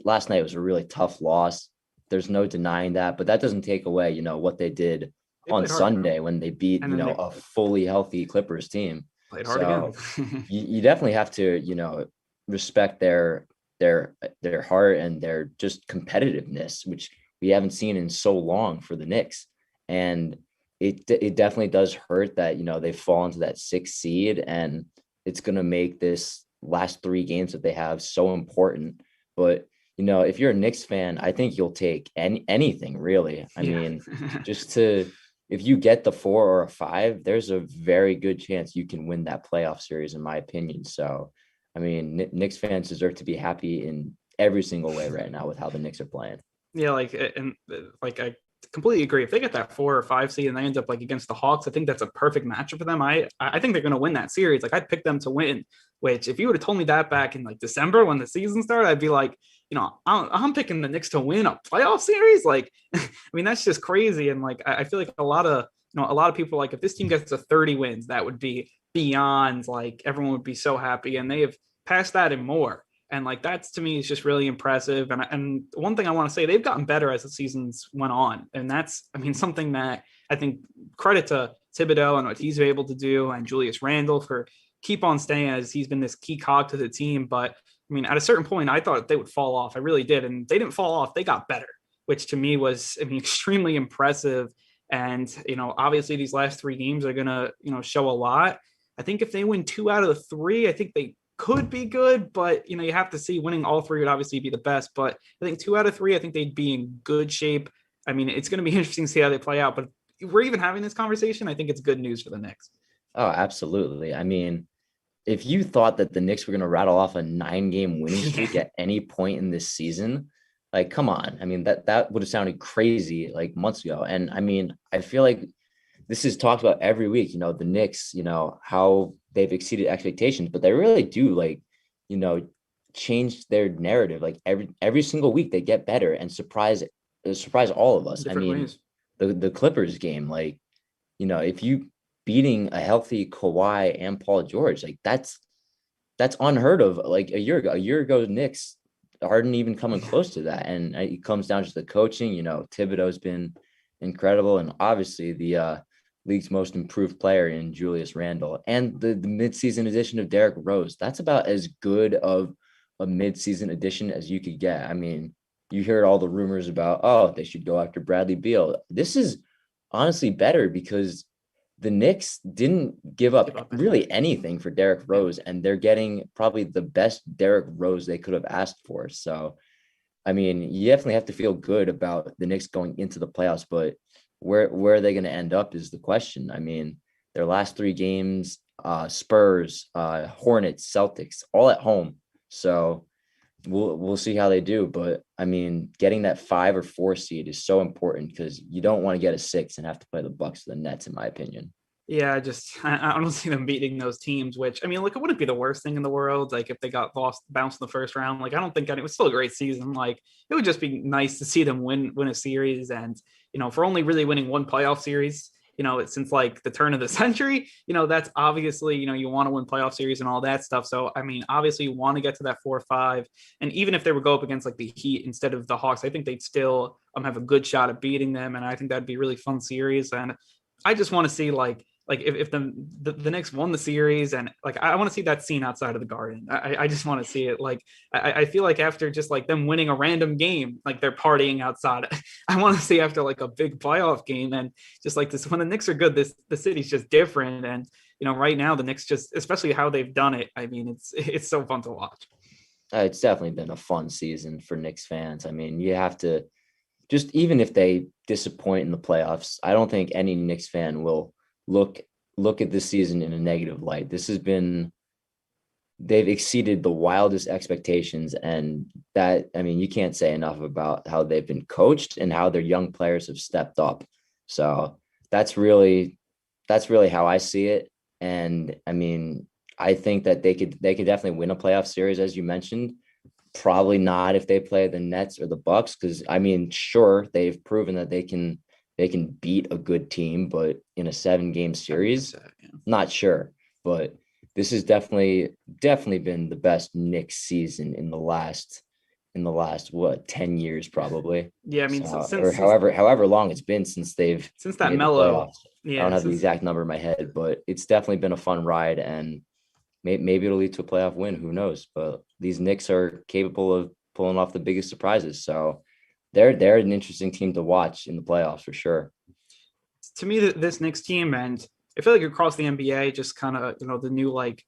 last night was a really tough loss. There's no denying that, but that doesn't take away, what they did they on played hard, Sunday when they beat, and then they a fully healthy Clippers team. played hard So again. you definitely have to, respect their heart and their just competitiveness, which we haven't seen in so long for the Knicks. And it definitely does hurt that, they fall into that 6th seed, and it's going to make this last 3 games that they have so important. But if you're a Knicks fan, I think you'll take anything really. I mean, if you get the 4 or a 5, there's a very good chance you can win that playoff series, in my opinion. So I mean, Knicks fans deserve to be happy in every single way right now with how the Knicks are playing. Yeah, I completely agree. If they get that 4 or 5 seed and they end up against the Hawks, I think that's a perfect matchup for them. I think they're going to win that series. I'd pick them to win. Which, if you would have told me that back in December when the season started, I'd be like, I'm picking the Knicks to win a playoff series. I mean, that's just crazy. And I feel like a lot of people, if this team gets to 30 wins, that would be beyond, everyone would be so happy, and they have passed that and more. And that's, to me, is just really impressive. And one thing I want to say, they've gotten better as the seasons went on. And that's, something that I think, credit to Thibodeau and what he's able to do, and Julius Randle for keep on staying, as he's been this key cog to the team. But at a certain point, I thought they would fall off. I really did. And they didn't fall off. They got better, which to me was, extremely impressive. And, obviously these last 3 games are going to, show a lot. I think if they win 2 out of the 3, I think they could be good, but you have to see. Winning all 3 would obviously be the best, but I think 2 out of 3, I think they'd be in good shape. It's going to be interesting to see how they play out, but if we're even having this conversation, I think it's good news for the Knicks. Oh, absolutely. I mean, if you thought that the Knicks were going to rattle off a 9-game winning streak at any point in this season, come on. I mean, that would have sounded crazy months ago. And I mean, I feel like this is talked about every week, the Knicks, how they've exceeded expectations, but they really do change their narrative. Every single week they get better and surprise all of us. Different ways. The Clippers game, if you beating a healthy Kawhi and Paul George, that's unheard of. A year ago, Knicks aren't even coming close to that. And it comes down to the coaching. Thibodeau's been incredible. And obviously the league's most improved player in Julius Randle, and the midseason addition of Derrick Rose. That's about as good of a midseason addition as you could get. I mean, you heard all the rumors about, oh, they should go after Bradley Beal. This is honestly better because the Knicks didn't give up really anything for Derrick Rose, and they're getting probably the best Derrick Rose they could have asked for. So, I mean, you definitely have to feel good about the Knicks going into the playoffs, but where are they going to end up is the question. I mean, their last three games, Spurs, Hornets, Celtics, all at home. So we'll see how they do. But I mean, getting that 5 or 4 seed is so important because you don't want to get a 6 and have to play the Bucks or the Nets, in my opinion. Yeah, I don't see them beating those teams. Which I mean, look, it wouldn't be the worst thing in the world. Like if they got lost, bounced in the first round. Like I don't think it was still a great season. Like it would just be nice to see them win a series, and for only really winning one playoff series. Since like the turn of the century, that's obviously, you want to win playoff series and all that stuff. So, I mean, obviously you want to get to that 4 or 5. And even if they would go up against like the Heat instead of the Hawks, I think they'd still have a good shot at beating them. And I think that'd be a really fun series. And I just want to see like if the Knicks won the series, and like I want to see that scene outside of the Garden. I just want to see it. Like I feel like after just like them winning a random game, like they're partying outside. I want to see after like a big playoff game, and just like this when the Knicks are good, the city's just different. And right now the Knicks, just especially how they've done it, I mean it's so fun to watch. It's definitely been a fun season for Knicks fans. I mean, you have to just even if they disappoint in the playoffs, I don't think any Knicks fan will look look at this season in a negative light. This has been they've exceeded the wildest expectations, and that I mean you can't say enough about how they've been coached and how their young players have stepped up. So that's really how I see it. And I mean, I think that they could definitely win a playoff series, as you mentioned. Probably not if they play the Nets or the Bucks, because I mean, sure, they've proven that they can beat a good team, but in a 7-game series, Yeah. not sure. But this has definitely been the best Knicks season in the last what 10 years probably. Yeah, I mean, So, so or since however long it's been since they've since that made the mellow, playoffs. I don't yeah, have the since exact number in my head, but it's definitely been a fun ride, and maybe it'll lead to a playoff win. Who knows? But these Knicks are capable of pulling off the biggest surprises. So they're an interesting team to watch in the playoffs for sure. to me, this Knicks team, and I feel like across the NBA, just kind of the new like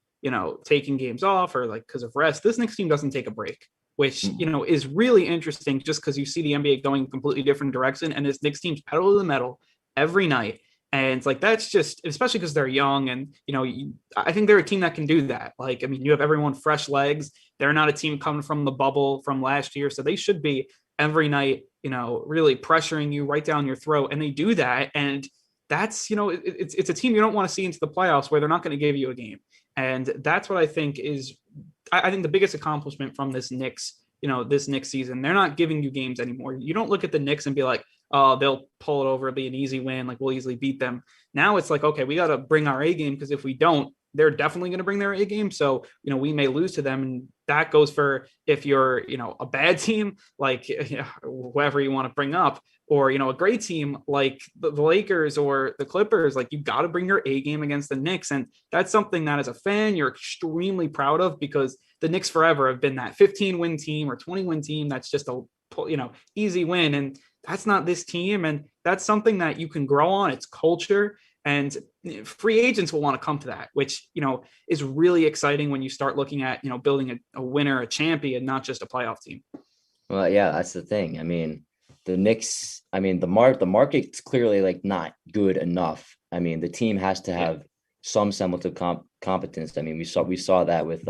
taking games off or like because of rest. This Knicks team doesn't take a break, which Mm. is really interesting, just because you see the NBA going a completely different direction, and this Knicks team's pedal to the metal every night. And it's like that's just especially because they're young, and I think they're a team that can do that. Like I mean, you have everyone fresh legs. They're not a team coming from the bubble from last year, so they should be every night, really pressuring you right down your throat, and they do that. And that's it's a team you don't want to see into the playoffs where they're not going to give you a game. And that's what I think is I think the biggest accomplishment from this Knicks season. They're not giving you games anymore. You don't look at the Knicks and be like, oh, they'll pull it over, it'll be an easy win, like we'll easily beat them. Now it's like, okay, we got to bring our A game, because if we don't, they're definitely going to bring their A game. So, we may lose to them. And that goes for if you're, a bad team, like whoever you want to bring up, or, a great team like the Lakers or the Clippers, like you got to bring your A game against the Knicks. And that's something that as a fan, you're extremely proud of, because the Knicks forever have been that 15-win team or 20-win team. That's just a, easy win. And that's not this team. And that's something that you can grow on. It's culture. And free agents will want to come to that, which, is really exciting when you start looking at, building a winner, a champion, not just a playoff team. Well, yeah, that's the thing. I mean, the Knicks, I mean, the market's clearly like not good enough. I mean, the team has to have some semblance of competence. I mean, we saw that with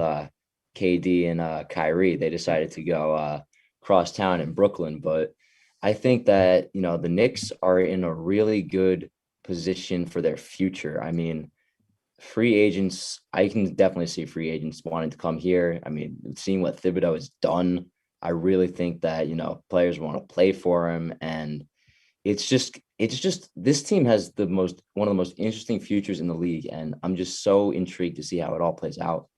KD and Kyrie. They decided to go cross town in Brooklyn, but I think that the Knicks are in a really good position for their future. I mean, free agents, I can definitely see free agents wanting to come here. I mean, seeing what Thibodeau has done, I really think that players want to play for him, and it's just this team has one of the most interesting futures in the league, and I'm just so intrigued to see how it all plays out.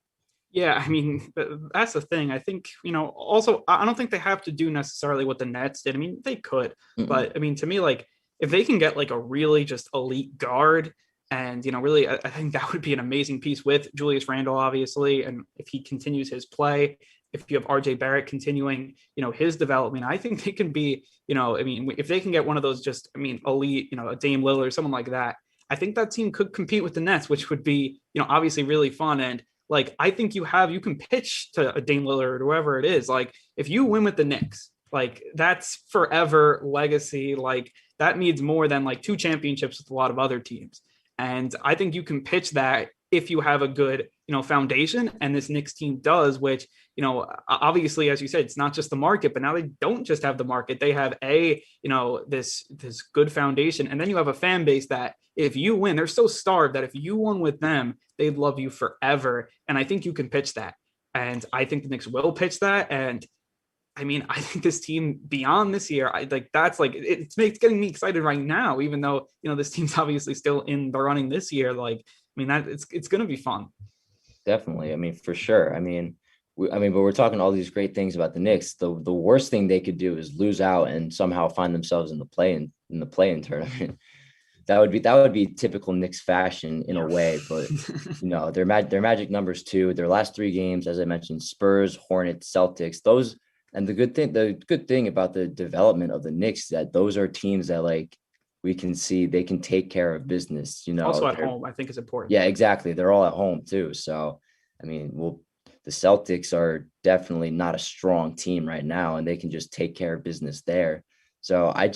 Yeah, I mean, that's the thing. I think, also, I don't think they have to do necessarily what the Nets did. I mean, they could, Mm-mm. but I mean, to me, like, if they can get like a really just elite guard, and, really, I think that would be an amazing piece with Julius Randle, obviously. And if he continues his play, if you have RJ Barrett continuing, his development, I think they can be, I mean, if they can get one of those just, I mean, elite, a Dame Lillard, someone like that, I think that team could compete with the Nets, which would be, obviously really fun. And like, I think you can pitch to a Dame Lillard or whoever it is. Like, if you win with the Knicks, like that's forever legacy. Like that means more than like 2 championships with a lot of other teams. And I think you can pitch that if you have a good, foundation. And this Knicks team does, which, obviously, as you said, it's not just the market, but now they don't just have the market. They have this good foundation. And then you have a fan base that if you win, they're so starved that if you won with them, they'd love you forever. And I think you can pitch that. And I think the Knicks will pitch that. And I mean, I think this team beyond this year, I like that's like it's getting me excited right now, even though this team's obviously still in the running this year. Like, I mean, that it's gonna be fun. Definitely. I mean, for sure. But we're talking all these great things about the Knicks. The worst thing they could do is lose out and somehow find themselves in the play-in tournament. That would be typical Knicks fashion in a way, but their magic numbers too. Their last three games, as I mentioned, Spurs, Hornets, Celtics, those. And the good thing about the development of the Knicks is that those are teams that like we can see they can take care of business. Also at home, I think is important. Yeah, exactly. They're all at home too. So, I mean, the Celtics are definitely not a strong team right now, and they can just take care of business there. So I like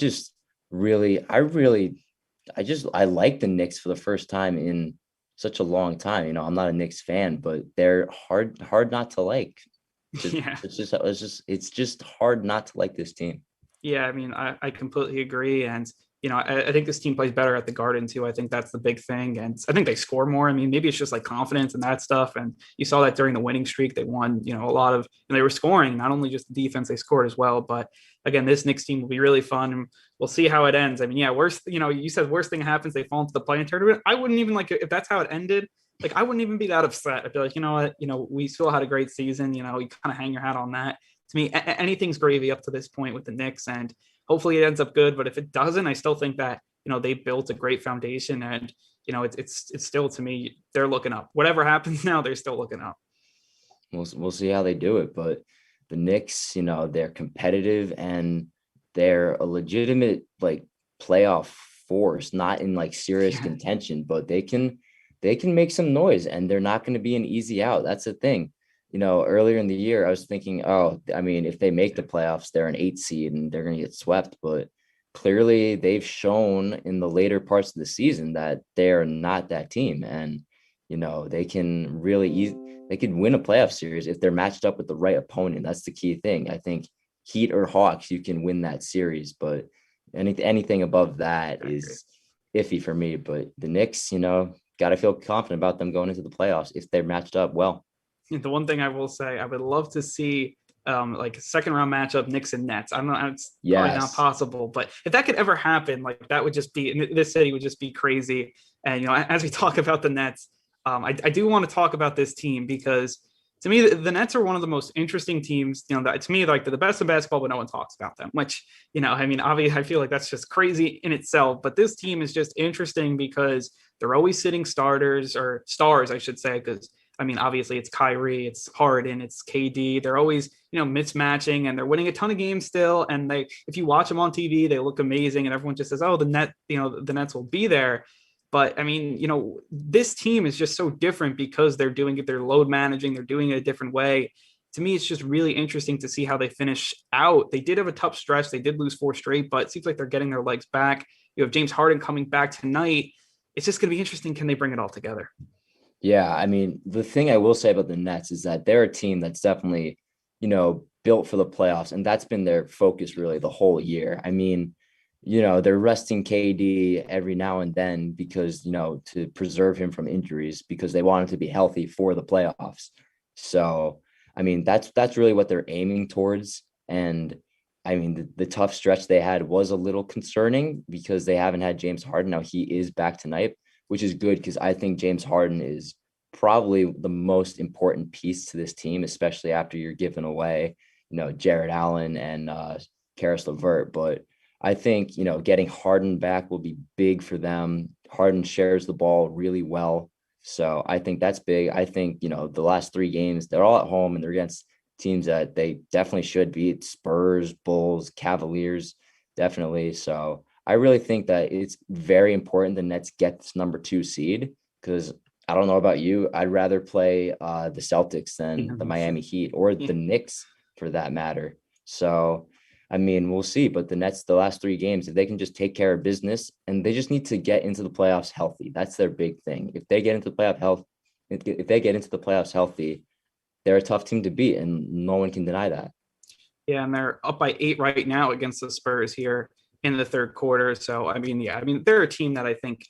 the Knicks for the first time in such a long time. I'm not a Knicks fan, but they're hard not to like. Yeah. It's just hard not to like this team. Yeah, I mean, I completely agree. And, I think this team plays better at the Garden too. I think that's the big thing. And I think they score more. I mean, maybe it's just like confidence and that stuff. And you saw that during the winning streak. They won, a lot of, and they were scoring, not only just the defense, they scored as well. But again, this Knicks team will be really fun. And we'll see how it ends. I mean, yeah, you said worst thing happens, they fall into the play-in tournament. I wouldn't even like it if that's how it ended. Like, I wouldn't even be that upset. I'd be like, you know what, we still had a great season. You kind of hang your hat on that. To me, anything's gravy up to this point with the Knicks, and hopefully it ends up good. But if it doesn't, I still think that they built a great foundation, and it's still, to me, they're looking up. Whatever happens now, they're still looking up. We'll see how they do it, but the Knicks, they're competitive and they're a legitimate like playoff force, not in like serious contention, but they can make some noise, and they're not going to be an easy out. That's the thing. Earlier in the year, I was thinking, oh, I mean, if they make the playoffs, they're an 8 seed and they're going to get swept. But clearly, they've shown in the later parts of the season that they're not that team, and they can they could win a playoff series if they're matched up with the right opponent. That's the key thing. I think Heat or Hawks, you can win that series, but anything above that is iffy for me. But the Knicks, got to feel confident about them going into the playoffs if they're matched up well. The one thing I will say, I would love to see like a second round matchup, Knicks and Nets. I don't know, it's probably not possible, but if that could ever happen, like that would just be, this city would just be crazy. And, as we talk about the Nets, I do want to talk about this team because to me, the Nets are one of the most interesting teams, that to me, like they're the best in basketball, but no one talks about them, which, I mean, obviously I feel like that's just crazy in itself, but this team is just interesting because they're always sitting starters or stars, I should say, because I mean, obviously it's Kyrie, it's Harden, it's KD. They're always, mismatching, and they're winning a ton of games still. And if you watch them on TV, they look amazing, and everyone just says, "Oh, the Nets will be there." But I mean, this team is just so different because they're doing it. They're load managing. They're doing it a different way. To me, it's just really interesting to see how they finish out. They did have a tough stretch. They did lose 4 straight, but it seems like they're getting their legs back. You have James Harden coming back tonight. It's just going to be interesting. Can they bring it all together? Yeah, I mean, the thing I will say about the Nets is that they're a team that's definitely, built for the playoffs, and that's been their focus really the whole year. I mean, they're resting KD every now and then because, to preserve him from injuries because they want him to be healthy for the playoffs. So, I mean, that's really what they're aiming towards. And I mean, the tough stretch they had was a little concerning because they haven't had James Harden. Now he is back tonight, which is good because I think James Harden is probably the most important piece to this team, especially after you're giving away, Jared Allen and Karis LeVert. But I think, getting Harden back will be big for them. Harden shares the ball really well. So I think that's big. I think, the last 3 games, they're all at home and they're against teams that they definitely should beat: Spurs, Bulls, Cavaliers, definitely. So I really think that it's very important the Nets get this number 2 seed because I don't know about you. I'd rather play the Celtics than the Miami Heat or the Knicks for that matter. So I mean, we'll see. But the Nets, the last three games, if they can just take care of business, and they just need to get into the playoffs healthy. That's their big thing. If they get into the if they get into the playoffs healthy, they're a tough team to beat, and no one can deny that. Yeah, and they're up by 8 right now against the Spurs here in the third quarter. So I mean, yeah, I mean they're a team that I think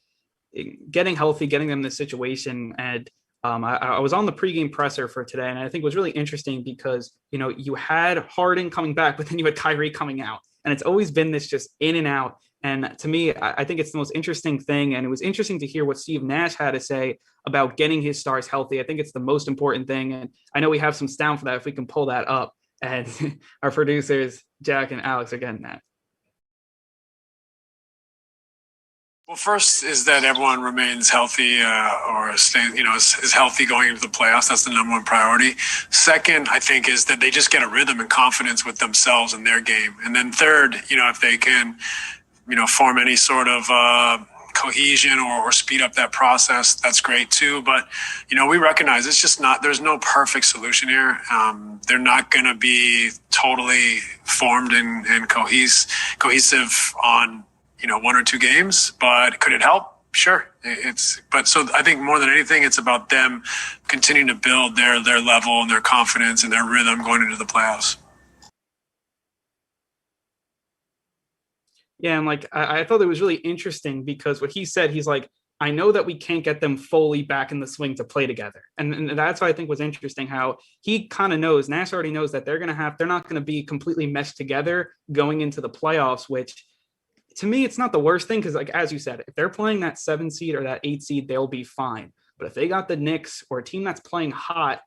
getting healthy, getting them in this situation, and I was on the pregame presser for today, and I think it was really interesting because you had Harden coming back, but then you had Kyrie coming out, and it's always been this just in and out. And to me, I think it's the most interesting thing, and it was interesting to hear what Steve Nash had to say about getting his stars healthy. I think it's the most important thing, and I know we have some sound for that if we can pull that up. And our producers, Jack and Alex, are getting that. Well, first is that everyone remains healthy or staying, is healthy going into the playoffs. That's the number one priority. Second, I think, is that they just get a rhythm and confidence with themselves and their game. And then third, if they can, form any sort of cohesion or speed up that process, that's great too. But, we recognize it's just there's no perfect solution here. They're not going to be totally formed and cohesive on, one or two games, but could it help? Sure. So I think more than anything, it's about them continuing to build their level and their confidence and their rhythm going into the playoffs. Yeah, and I thought it was really interesting because what he said, he's like, I know that we can't get them fully back in the swing to play together. And that's what I think was interesting, how he kind of knows, Nash already knows that they're not going to be completely meshed together going into the playoffs, which to me, it's not the worst thing because, as you said, if they're playing that 7 seed or that 8 seed, they'll be fine. But if they got the Knicks or a team that's playing hot,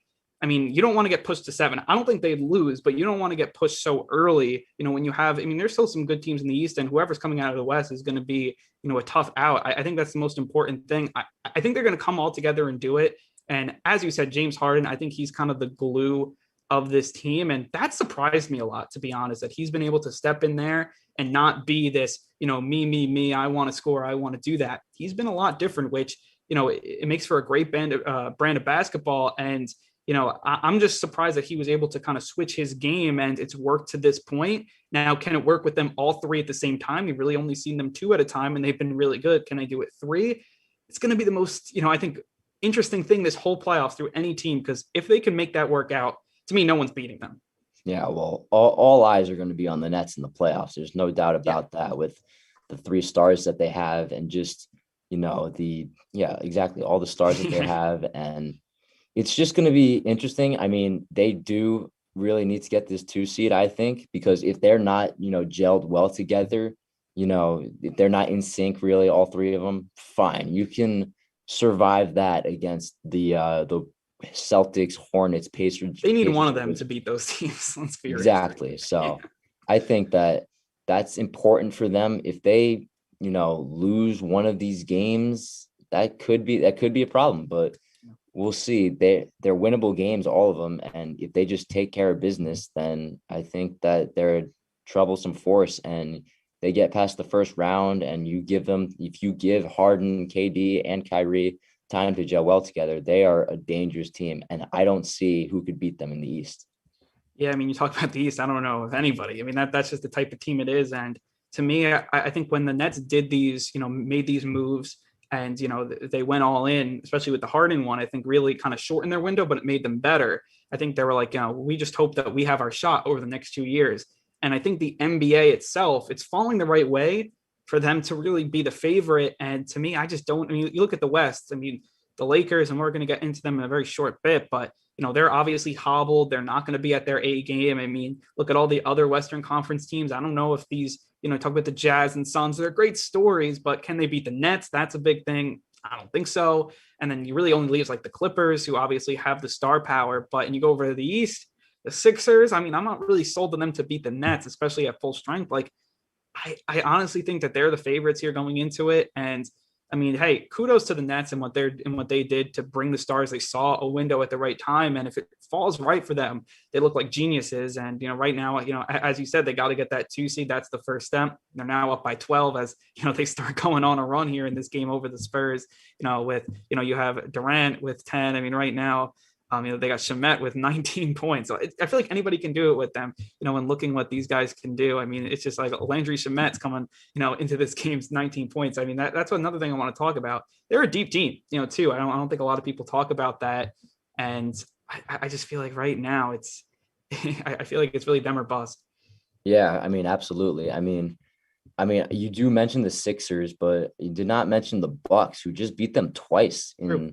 I mean, you don't want to get pushed to 7. I don't think they'd lose, but you don't want to get pushed so early. When you have, there's still some good teams in the East, and whoever's coming out of the West is going to be, a tough out. I think that's the most important thing. I think they're going to come all together and do it. And as you said, James Harden, I think he's kind of the glue of this team. And that surprised me a lot, to be honest, that he's been able to step in there and not be this, me, I want to score, I want to do that. He's been a lot different, which, it makes for a great brand of basketball. And, I'm just surprised that he was able to kind of switch his game, and it's worked to this point. Now, can it work with them all three at the same time? You've really only seen them 2 at a time, and they've been really good. Can I do it 3? It's going to be the most, I think, interesting thing this whole playoffs through any team, because if they can make that work out, to me, no one's beating them. Yeah, well, all eyes are going to be on the Nets in the playoffs. There's no doubt about that, with the 3 stars that they have, and just, exactly, all the stars that they have. And it's just going to be interesting. I mean, they do really need to get this 2 seed, I think, because if they're not, gelled well together, if they're not in sync, really, all 3 of them, fine. You can survive that against the Celtics, Hornets, Pacers. They need Pacers, one of them to beat those teams. Let's be exactly. So I think that's important for them. If they, lose one of these games, that could be a problem, but we'll see. They're winnable games, all of them. And if they just take care of business, then I think that they're a troublesome force, and they get past the first round, and if you give Harden, KD, and Kyrie time to gel well together, they are a dangerous team. And I don't see who could beat them in the East. Yeah, you talk about the East, I don't know of anybody. That's just the type of team it is. And to me, I think when the Nets did these, made these moves, and, they went all in, especially with the Harden one, I think really kind of shortened their window, but it made them better. I think they were like, we just hope that we have our shot over the next 2 years. And I think the NBA itself, it's falling the right way for them to really be the favorite. And to me, I just don't, you look at the West, the Lakers, and we're going to get into them in a very short bit, but they're obviously hobbled. They're not going to be at their A game. Look at all the other Western Conference teams. I don't know if these, talk about the Jazz and Suns, they're great stories, but can they beat the Nets? That's a big thing. I don't think so. And then you really only leaves like the Clippers, who obviously have the star power, and you go over to the East, the Sixers. I'm not really sold on them to beat the Nets, especially at full strength. I honestly think that they're the favorites here going into it. And hey, kudos to the Nets and what they did to bring the stars. They saw a window at the right time, and if it falls right for them, they look like geniuses. And right now, as you said, they got to get that 2 seed. That's the first step. They're now up by 12 as they start going on a run here in this game over the Spurs. With you have Durant with 10. Right now, They got Shemet with 19 points. So I feel like anybody can do it with them, when looking what these guys can do. I mean, it's just like Landry Shemet's coming, into this game's 19 points. I mean, that's another thing I want to talk about. They're a deep team, too. I don't think a lot of people talk about that. And I just feel like right now I feel like it's really them or bust. Yeah, I mean, absolutely. I mean, you do mention the Sixers, but you did not mention the Bucks, who just beat them twice True.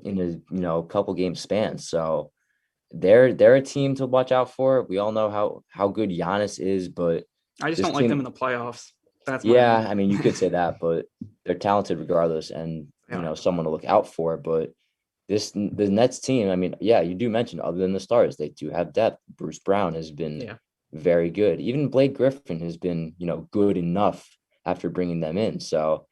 in a couple game span. So they're a team to watch out for. We all know how good Giannis is, but I just this don't like them in team, the playoffs. That's my yeah, only. I mean, you could say that, but they're talented regardless, and Yeah. someone to look out for. But the Nets team, I mean, yeah, you do mention other than the stars, they do have depth. Bruce Brown has been Yeah. very good. Even Blake Griffin has been, good enough after bringing them in. So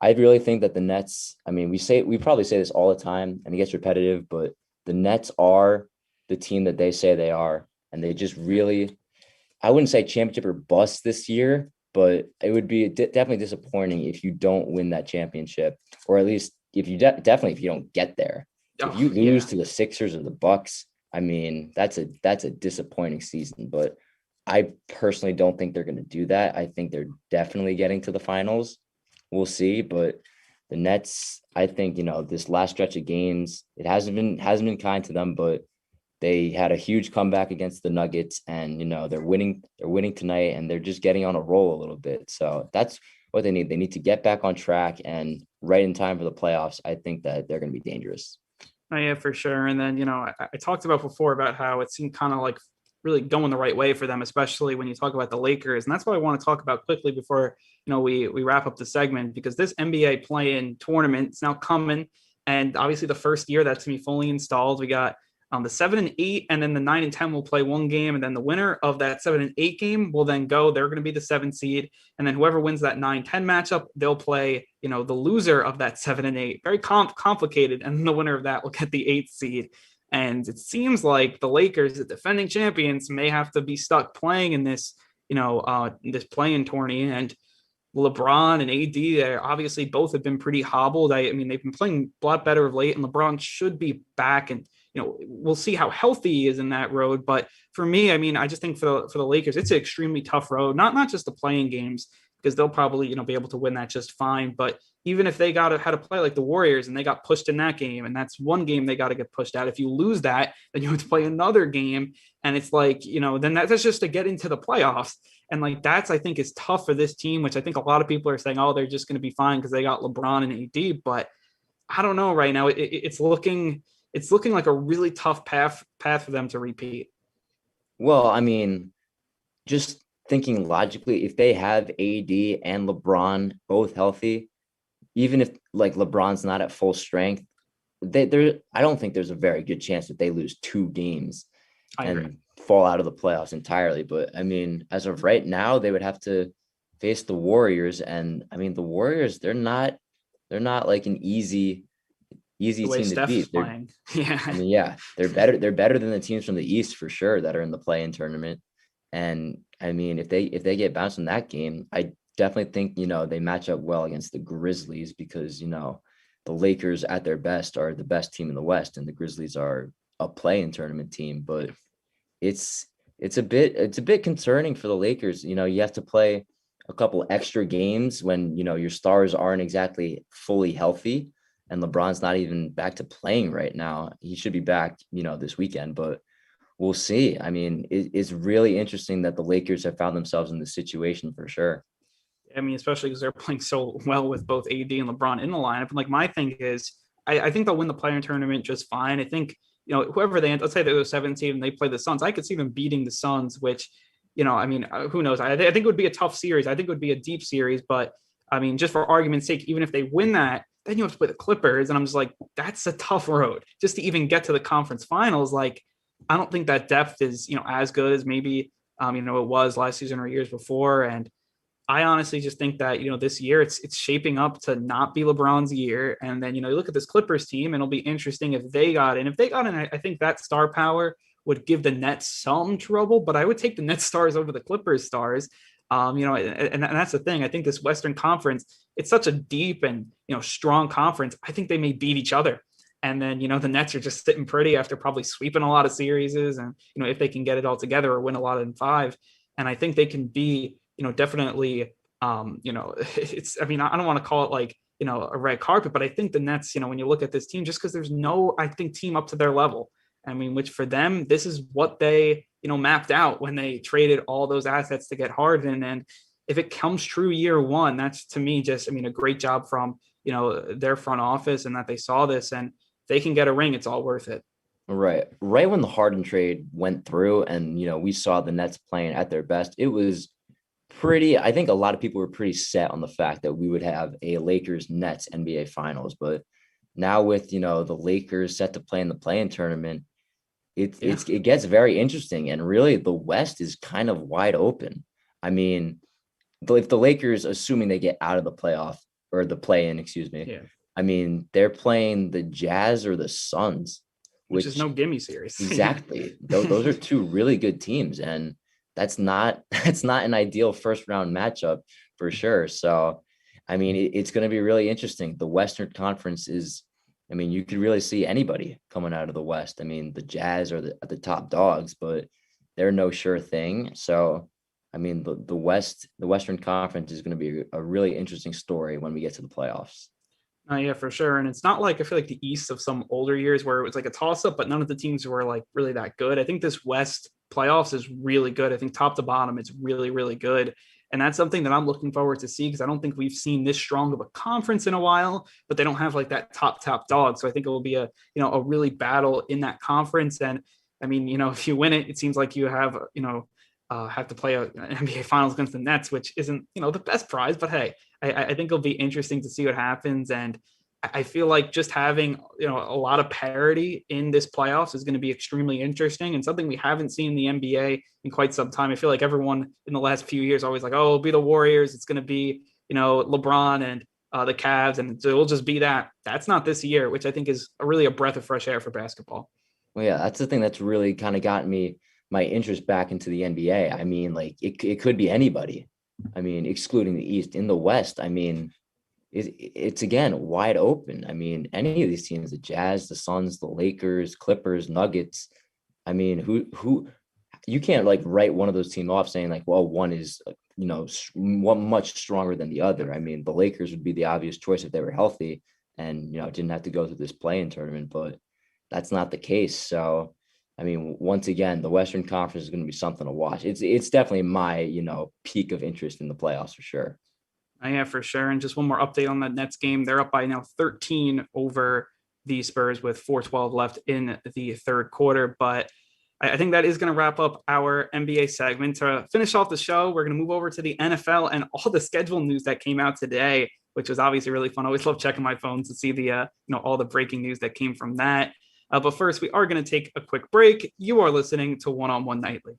I really think that the Nets, I mean, we probably say this all the time and it gets repetitive, but the Nets are the team that they say they are. And they just really, I wouldn't say championship or bust this year, but it would be definitely disappointing if you don't win that championship, or at least if you definitely if you don't get there. If Oh, you yeah. lose to the Sixers or the Bucks, I mean, that's a disappointing season. But I personally don't think they're going to do that. I think they're definitely getting to the finals. We'll see, but the Nets, I think, this last stretch of games, it hasn't been kind to them, but they had a huge comeback against the Nuggets, and they're winning tonight, and they're just getting on a roll a little bit. So that's what they need. They need to get back on track, and right in time for the playoffs, I think that they're going to be dangerous. Oh, yeah, for sure. And then, I talked about before about how it seemed kind of like really going the right way for them, especially when you talk about the Lakers. And that's what I want to talk about quickly before, we wrap up the segment, because this NBA play-in tournament is now coming. And obviously the first year that's going to be fully installed. We got the 7 and 8, and then the 9 and 10 will play one game. And then the winner of that 7 and 8 game will then go. They're going to be the 7 seed. And then whoever wins that 9-10 matchup, they'll play, the loser of that 7 and 8. Very complicated. And the winner of that will get the 8th seed. And it seems like the Lakers, the defending champions, may have to be stuck playing in this, this play-in tourney. And LeBron and AD, they obviously both have been pretty hobbled. I mean, they've been playing a lot better of late, and LeBron should be back. And we'll see how healthy he is in that road. But for me, I mean, I just think for the Lakers, it's an extremely tough road. Not just the playing games, because they'll probably be able to win that just fine. But even if they had to play like the Warriors and they got pushed in that game, and that's one game they got to get pushed out. If you lose that, then you have to play another game, and it's like then that's just to get into the playoffs. And like I think is tough for this team, which I think a lot of people are saying, oh, they're just going to be fine because they got LeBron and AD. But I don't know right now. It's looking like a really tough path for them to repeat. Well, I mean, just thinking logically, if they have AD and LeBron both healthy, even if like LeBron's not at full strength, I don't think there's a very good chance that they lose 2 games I agree. and fall out of the playoffs entirely. But I mean, as of right now, they would have to face the Warriors, and I mean, the Warriors, they're not like an easy The way team to Steph's beat. playing. Yeah. I mean, yeah, they're better than the teams from the East for sure that are in the play-in tournament. And I mean, if they get bounced in that game, I definitely think they match up well against the Grizzlies, because the Lakers at their best are the best team in the West, and the Grizzlies are a play-in tournament team. But it's a bit concerning for the Lakers. You have to play a couple extra games when your stars aren't exactly fully healthy, and LeBron's not even back to playing right now. He should be back this weekend, but we'll see. I mean, it's really interesting that the Lakers have found themselves in this situation for sure. I mean, especially because they're playing so well with both AD and LeBron in the lineup. And like my thing is, I think they'll win the play-in tournament just fine. I think whoever they end, let's say they go 17 and they play the Suns, I could see them beating the Suns, which I mean, who knows? I think it would be a tough series. I think it would be a deep series, but I mean, just for argument's sake, even if they win that, then you have to play the Clippers, and I'm just like, that's a tough road just to even get to the conference finals. Like, I don't think that depth is as good as maybe it was last season or years before. And I honestly just think that, this year it's shaping up to not be LeBron's year. And then, you look at this Clippers team, and it'll be interesting if they got in. If they got in, I think that star power would give the Nets some trouble, but I would take the Nets stars over the Clippers stars. And that's the thing. I think this Western Conference, it's such a deep and, strong conference. I think they may beat each other. And then, the Nets are just sitting pretty after probably sweeping a lot of series. And, if they can get it all together or win a lot in 5. And I think they can be, definitely, I mean, I don't want to call it like, a red carpet, but I think the Nets, when you look at this team, just because there's no, I think, team up to their level. I mean, which for them, this is what they, mapped out when they traded all those assets to get Harden. And if it comes true year one, that's to me just, a great job from, their front office, and that they saw this, and they can get a ring, it's all worth it. Right. Right when the Harden trade went through and, we saw the Nets playing at their best, it was I think a lot of people were pretty set on the fact that we would have a Lakers Nets NBA finals. But now with, the Lakers set to play in the play-in tournament, it gets very interesting. And really the West is kind of wide open. I mean, if the Lakers, assuming they get out of the playoff or the play-in, excuse me. Yeah. I mean, they're playing the Jazz or the Suns, which is no gimme series. Exactly. Those are two really good teams, and that's not an ideal first round matchup for sure. So, I mean, it's going to be really interesting. The Western Conference is, I mean, you could really see anybody coming out of the West. I mean, the Jazz are the top dogs, but they're no sure thing. So, I mean, the Western Conference is going to be a really interesting story when we get to the playoffs. Yeah, for sure. And it's not like, I feel like the East of some older years where it was like a toss up, but none of the teams were like really that good. I think this West playoffs is really good. I think top to bottom, it's really, really good. And that's something that I'm looking forward to see, because I don't think we've seen this strong of a conference in a while, but they don't have like that top dog. So I think it will be a really battle in that conference. And I mean, if you win it, it seems like you have, have to play an NBA finals against the Nets, which isn't, the best prize, but hey, I think it'll be interesting to see what happens. And I feel like just having, a lot of parity in this playoffs is going to be extremely interesting, and something we haven't seen in the NBA in quite some time. I feel like everyone in the last few years always like, oh, it'll be the Warriors. It's going to be, LeBron and the Cavs, and so it'll just be that. That's not this year, which I think is really a breath of fresh air for basketball. Well, yeah, that's the thing that's really kind of gotten my interest back into the NBA. I mean, like it could be anybody. I mean, excluding the East. In the West, I mean, it's again wide open. I mean, any of these teams, the Jazz, the Suns, the Lakers, Clippers, Nuggets. I mean, who you can't like write one of those teams off saying like, well, one is one much stronger than the other. I mean, the Lakers would be the obvious choice if they were healthy and didn't have to go through this play-in tournament, but that's not the case. So, I mean, once again, the Western Conference is going to be something to watch. It's definitely my, peak of interest in the playoffs for sure. Yeah, for sure. And just one more update on that Nets game. They're up by now 13 over the Spurs with 4:12 left in the third quarter. But I think that is going to wrap up our NBA segment. To finish off the show, we're going to move over to the NFL and all the schedule news that came out today, which was obviously really fun. I always love checking my phone to see the, all the breaking news that came from that. But first, we are going to take a quick break. You are listening to One on One Nightly.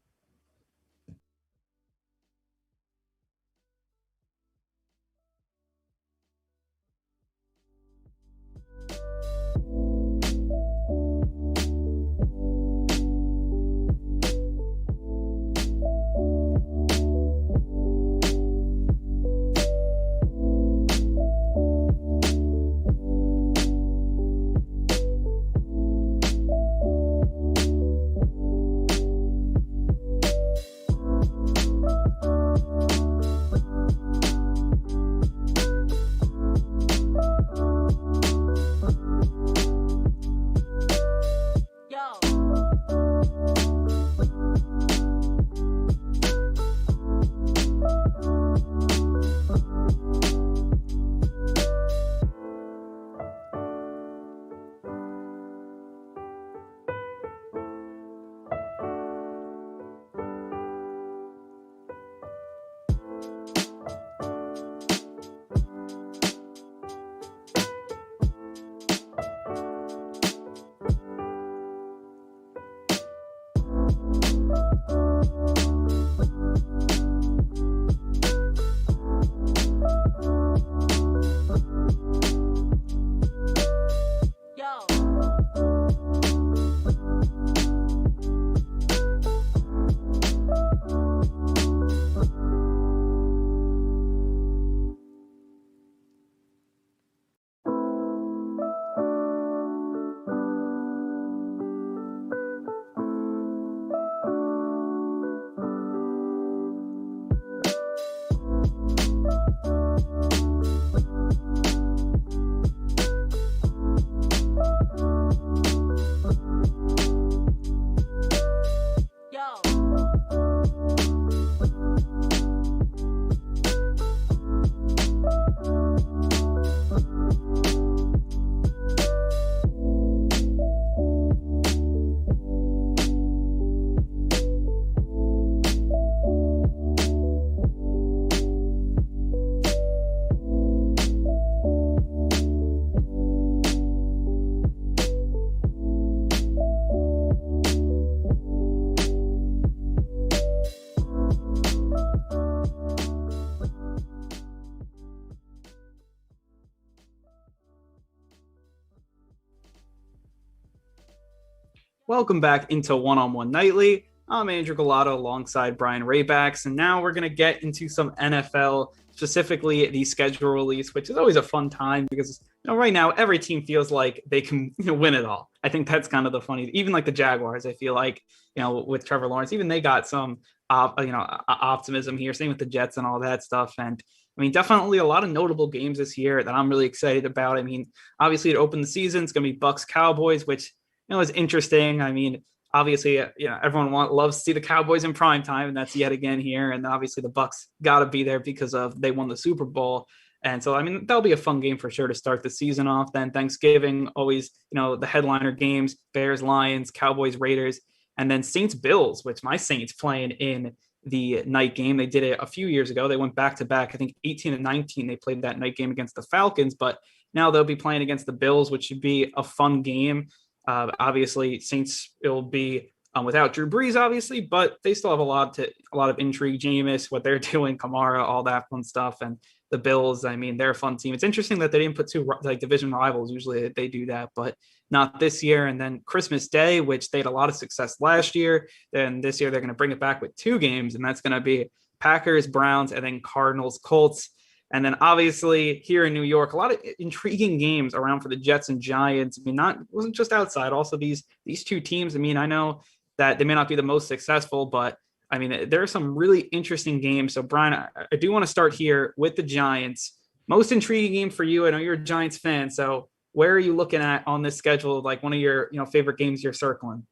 Welcome back into One-on-One Nightly. I'm Andrew Galato alongside Brian Raybacks, and now we're going to get into some NFL, specifically the schedule release, which is always a fun time because right now every team feels like they can win it all. I think that's kind of the funny. Even like the Jaguars, I feel like with Trevor Lawrence, even they got some optimism here. Same with the Jets and all that stuff, and I mean, definitely a lot of notable games this year that I'm really excited about. I mean, obviously to open the season, it's going to be Bucks Cowboys, which is interesting. I mean, obviously, everyone loves to see the Cowboys in prime time, and that's yet again here. And obviously, the Bucks got to be there because they won the Super Bowl. And so, I mean, that'll be a fun game for sure to start the season off. Then Thanksgiving, always, the headliner games: Bears, Lions, Cowboys, Raiders, and then Saints, Bills, which my Saints playing in the night game. They did it a few years ago. They went back to back. I think 18 and 19. They played that night game against the Falcons, but now they'll be playing against the Bills, which should be a fun game. Obviously, Saints will be without Drew Brees, obviously, but they still have a lot of intrigue. Jameis, what they're doing, Kamara, all that fun stuff, and the Bills. I mean, they're a fun team. It's interesting that they didn't put two division rivals. Usually they do that, but not this year. And then Christmas Day, which they had a lot of success last year. Then this year they're going to bring it back with two games, and that's going to be Packers, Browns, and then Cardinals, Colts. And then obviously here in New York, a lot of intriguing games around for the Jets and Giants. I mean, it wasn't just outside, also these two teams. I mean, I know that they may not be the most successful, but I mean, there are some really interesting games. So Brian, I do want to start here with the Giants. Most intriguing game for you. I know you're a Giants fan. So where are you looking at on this schedule? Like one of your, favorite games you're circling?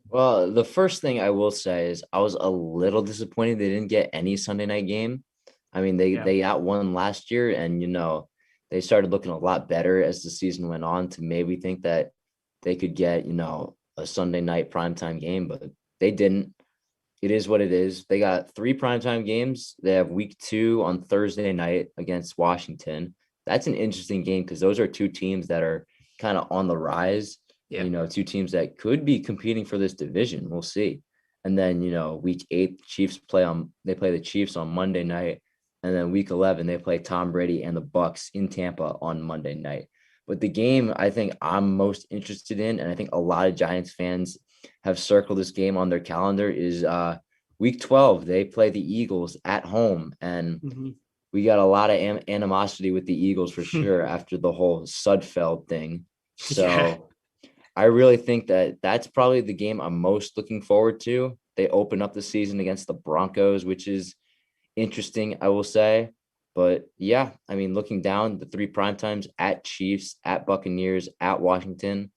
Well, the first thing I will say is I was a little disappointed they didn't get any Sunday night game. I mean, they got one last year, and they started looking a lot better as the season went on to maybe think that they could get a Sunday night primetime game, but they didn't. It is what it is. They got 3 primetime games. They have week 2 on Thursday night against Washington. That's an interesting game because those are 2 teams that are kind of on the rise. Yeah. 2 teams that could be competing for this division. We'll see. And then week 8, they play the Chiefs on Monday night. And then week 11, they play Tom Brady and the Bucks in Tampa on Monday night. But the game I think I'm most interested in, and I think a lot of Giants fans have circled this game on their calendar, is week 12. They play the Eagles at home. And we got a lot of animosity with the Eagles for sure after the whole Sudfeld thing. So I really think that that's probably the game I'm most looking forward to. They open up the season against the Broncos, which is interesting, I will say. But yeah, I mean, looking down the 3 primetimes at Chiefs, at Buccaneers, at Washington,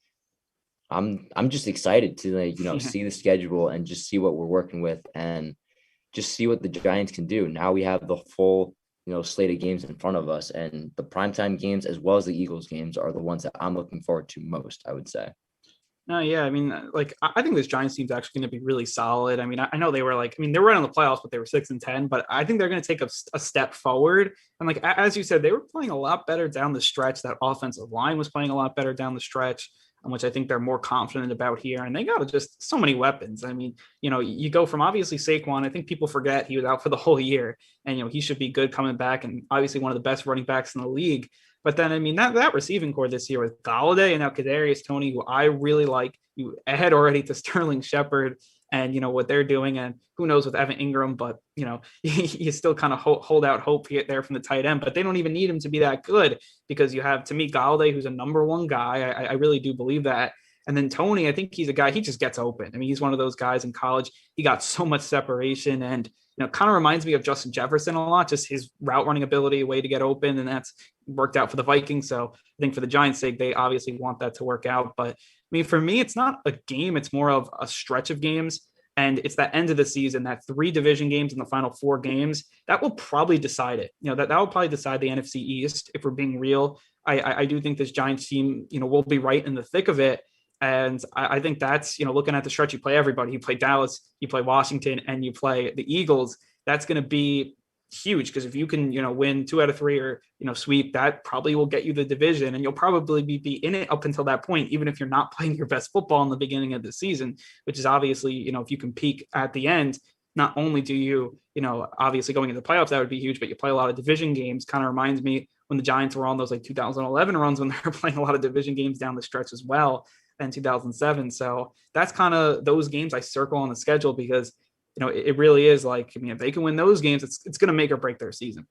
I'm just excited to see the schedule and just see what we're working with and just see what the Giants can do. Now we have the full slate of games in front of us, and the primetime games as well as the Eagles games are the ones that I'm looking forward to most, I would say. No, yeah. I mean, I think this Giants team's actually going to be really solid. I mean, I know they were they were in the playoffs, but they were 6-10, but I think they're going to take a step forward. And as you said, they were playing a lot better down the stretch. That offensive line was playing a lot better down the stretch, which I think they're more confident about here. And they got just so many weapons. I mean, you go from obviously Saquon. I think people forget he was out for the whole year, and, he should be good coming back, and obviously one of the best running backs in the league. But then, I mean, that receiving core this year with Galladay and now Kadarius Toney, who I really like, you ahead already to Sterling Shepard and, what they're doing. And who knows with Evan Ingram, but, you still kind of hold out hope there from the tight end. But they don't even need him to be that good because you have, to me, Galladay, who's a number 1 guy. I really do believe that. And then Toney, I think he's a guy, he just gets open. I mean, he's one of those guys in college. He got so much separation and, kind of reminds me of Justin Jefferson a lot, just his route running ability, way to get open. And that's worked out for the Vikings. So I think for the Giants' sake, they obviously want that to work out. But I mean, for me, it's not a game. It's more of a stretch of games. And it's that end of the season, that 3 division games in the final 4 games, that will probably decide it. That will probably decide the NFC East, if we're being real. I do think this Giants team, will be right in the thick of it. And I think that's, looking at the stretch, you play everybody. You play Dallas, you play Washington, and you play the Eagles. That's going to be huge because if you can, win 2 out of 3 or, sweep, that probably will get you the division. And you'll probably be in it up until that point, even if you're not playing your best football in the beginning of the season, which is obviously, if you can peak at the end, not only do you, obviously going into the playoffs, that would be huge, but you play a lot of division games. Kind of reminds me when the Giants were on those 2011 runs when they were playing a lot of division games down the stretch as well. and 2007. So that's kind of those games I circle on the schedule because, it really is like, I mean, if they can win those games, it's going to make or break their season.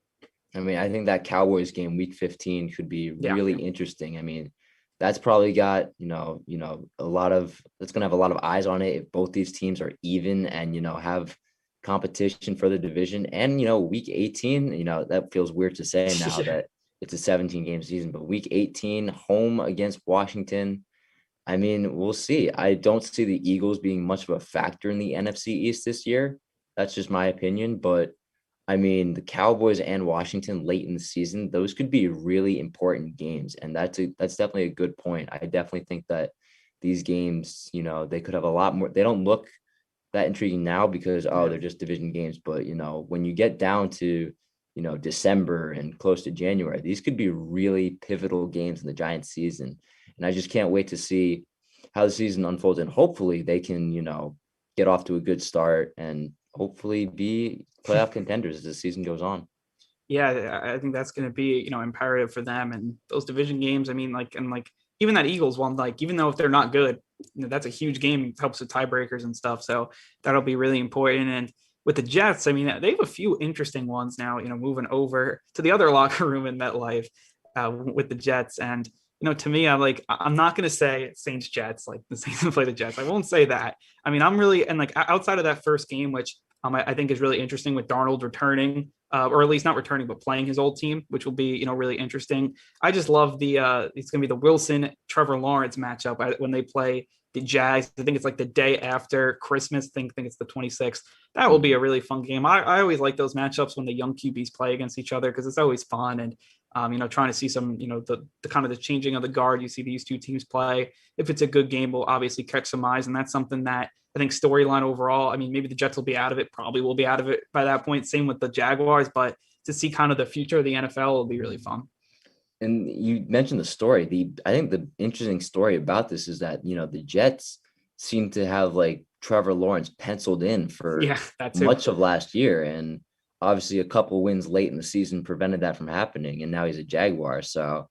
I mean, I think that Cowboys game week 15 could be Yeah. really interesting. I mean, that's probably got, a lot of, it's going to have a lot of eyes on it if both these teams are even and, have competition for the division. And, week 18, that feels weird to say now that it's a 17 game season, but week 18 home against Washington. I mean, we'll see. I don't see the Eagles being much of a factor in the NFC East this year. That's just my opinion. But I mean, the Cowboys and Washington late in the season, those could be really important games. And that's definitely a good point. I definitely think that these games, they could have a lot more. They don't look that intriguing now because, they're just division games. But, when you get down to, December and close to January, these could be really pivotal games in the Giants season. And I just can't wait to see how the season unfolds. And hopefully they can, get off to a good start and hopefully be playoff contenders as the season goes on. Yeah, I think that's going to be, imperative for them. And those division games, I mean, even that Eagles one, even though if they're not good, that's a huge game. It helps with tiebreakers and stuff. So that'll be really important. And with the Jets, I mean, they have a few interesting ones now, moving over to the other locker room in MetLife with the Jets. And, to me, I'm not going to say Saints Jets, like the Saints play the Jets. I won't say that. I mean, I'm really, and outside of that first game, which I think is really interesting with Darnold returning, or at least not returning, but playing his old team, which will be, really interesting. I just love it's going to be the Wilson Trevor Lawrence matchup when they play the Jags. I think it's like the day after Christmas. I think it's the 26th. That will be a really fun game. I always like those matchups when the young QBs play against each other because it's always fun. And, trying to see some, the kind of the changing of the guard, you see these two teams play. If it's a good game, we'll obviously catch some eyes. And that's something that I think storyline overall, I mean, maybe the Jets will be out of it, probably will be out of it by that point. Same with the Jaguars, but to see kind of the future of the NFL will be really fun. And you mentioned the story. I think the interesting story about this is that, the Jets seem to have Trevor Lawrence penciled in for much of last year. And obviously a couple wins late in the season prevented that from happening. And now he's a Jaguar. So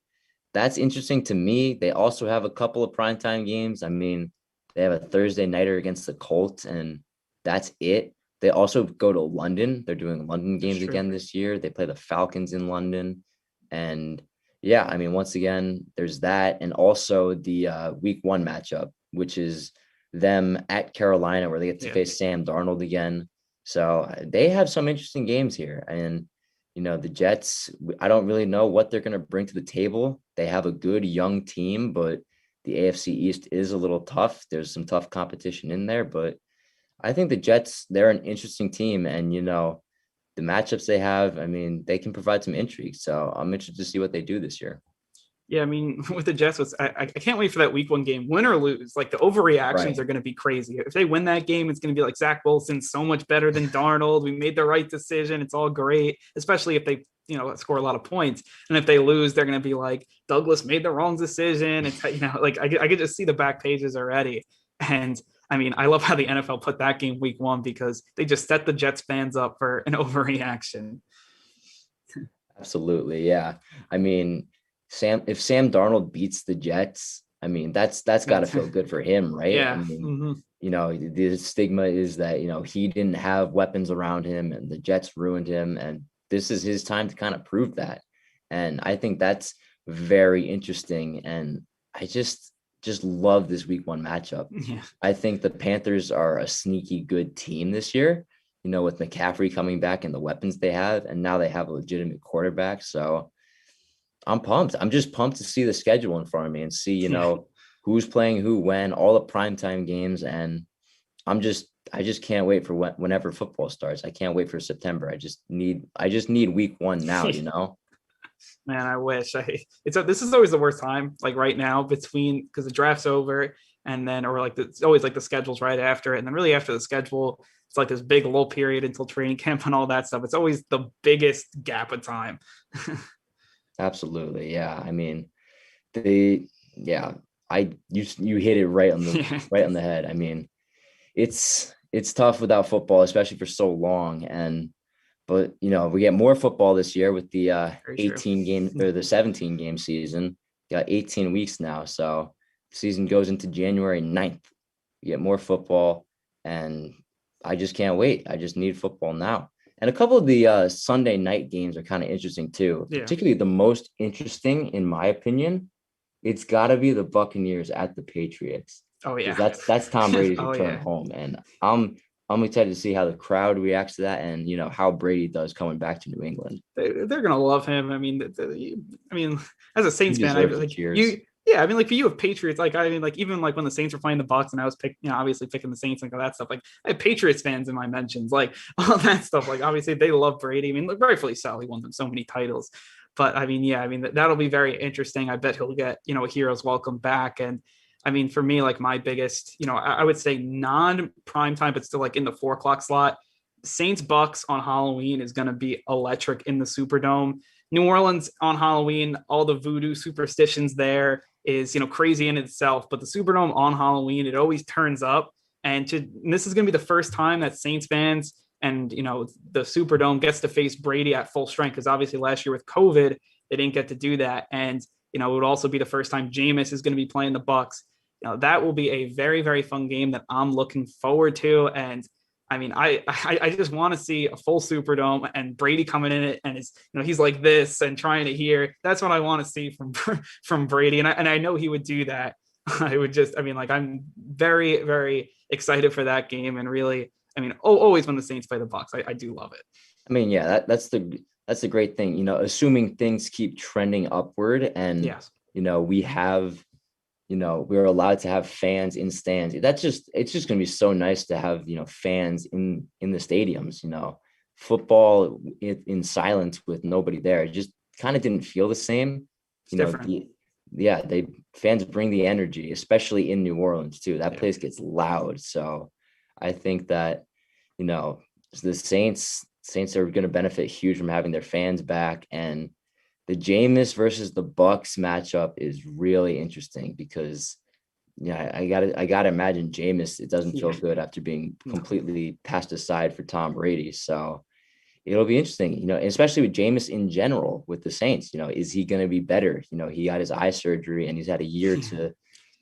that's interesting to me. They also have a couple of primetime games. I mean, they have a Thursday nighter against the Colts, and that's it. They also go to London. They're doing London games again this year. They play the Falcons in London. And yeah, I mean, once again, there's that. And also the week 1 matchup, which is them at Carolina, where they get to face Sam Darnold again. So they have some interesting games here. And, the Jets, I don't really know what they're going to bring to the table. They have a good young team, but the AFC East is a little tough. There's some tough competition in there, but I think the Jets, they're an interesting team. And, the matchups they have, I mean, they can provide some intrigue. So I'm interested to see what they do this year. Yeah, I mean, with the Jets, I can't wait for that week 1 game, win or lose. The overreactions are going to be crazy. If they win that game, it's going to be like Zach Wilson, so much better than Darnold. We made the right decision. It's all great, especially if they, score a lot of points. And if they lose, they're going to be like, Douglas made the wrong decision. It's, I could just see the back pages already. And I mean, I love how the NFL put that game week 1 because they just set the Jets fans up for an overreaction. Absolutely. Yeah. I mean, if Sam Darnold beats the Jets, I mean, that's got to feel good for him, right? Yeah. I mean, the stigma is that, he didn't have weapons around him and the Jets ruined him. And this is his time to kind of prove that. And I think that's very interesting. And I just love this week 1 matchup. Yeah. I think the Panthers are a sneaky good team this year, with McCaffrey coming back and the weapons they have. And now they have a legitimate quarterback. So I'm pumped. I'm just pumped to see the schedule in front of me and see, who's playing who, when, all the primetime games. And I just can't wait for whenever football starts. I can't wait for September. I just need week 1 now, Man, I wish this is always the worst time, right now because the draft's over and then, or it's always the schedule's right after it. And then really after the schedule, it's this big lull period until training camp and all that stuff. It's always the biggest gap of time. Absolutely. Yeah. I mean, you hit it right on the head. I mean, it's tough without football, especially for so long. But we get more football this year with the 18 game or the 17 game season. Got 18 weeks now. So season goes into January 9th. We get more football, and I just can't wait. I just need football now. And a couple of the Sunday night games are kind of interesting too. Yeah. Particularly the most interesting, in my opinion, it's got to be the Buccaneers at the Patriots, Oh because yeah. that's Tom Brady's Oh return yeah. home, and I'm excited to see how the crowd reacts to that, and how Brady does coming back to New England. They're gonna love him. I mean, I mean, as a He Saints fan, I deserves the like cheers. you. Yeah, I mean, like for you of Patriots, like I mean, like even like when the Saints were playing the Bucks, and I was obviously picking the Saints and all that stuff. Like I have Patriots fans in my mentions, like all that stuff. Like obviously they love Brady. I mean, like, rightfully so. He won them so many titles. But I mean, yeah, I mean that'll be very interesting. I bet he'll get a hero's welcome back. And I mean, for me, like my biggest, I would say non prime time, but still like in the 4 o'clock slot. Saints Bucks on Halloween is going to be electric in the Superdome. New Orleans on Halloween, all the voodoo superstitions there is crazy in itself, but the Superdome on Halloween, it always turns up. And this is going to be the first time that Saints fans and the Superdome gets to face Brady at full strength, because obviously last year with COVID they didn't get to do that. And it would also be the first time Jameis is going to be playing the Bucks. That will be a very, very fun game that I'm looking forward to. And I mean, I just want to see a full Superdome and Brady coming in it, and he's like this and trying to hear. That's what I want to see from Brady, and I know he would do that. I would just, I mean, like I'm very, very excited for that game, and really, I mean, always when the Saints play the Bucks, I do love it. I mean, yeah, that's the great thing. Assuming things keep trending upward, and Yes, we have we're allowed to have fans in stands. It's just going to be so nice to have, fans in the stadiums, football in silence with nobody there. It just kind of didn't feel the same. it's different. They fans bring the energy, especially in New Orleans too. That Yeah. place gets loud. So I think that, the Saints are going to benefit huge from having their fans back, and the Jameis versus the Bucks matchup is really interesting because, I gotta imagine Jameis, it doesn't feel good after being completely passed aside for Tom Brady. So it'll be interesting, especially with Jameis in general with the Saints. Is he going to be better? He got his eye surgery and he's had a year to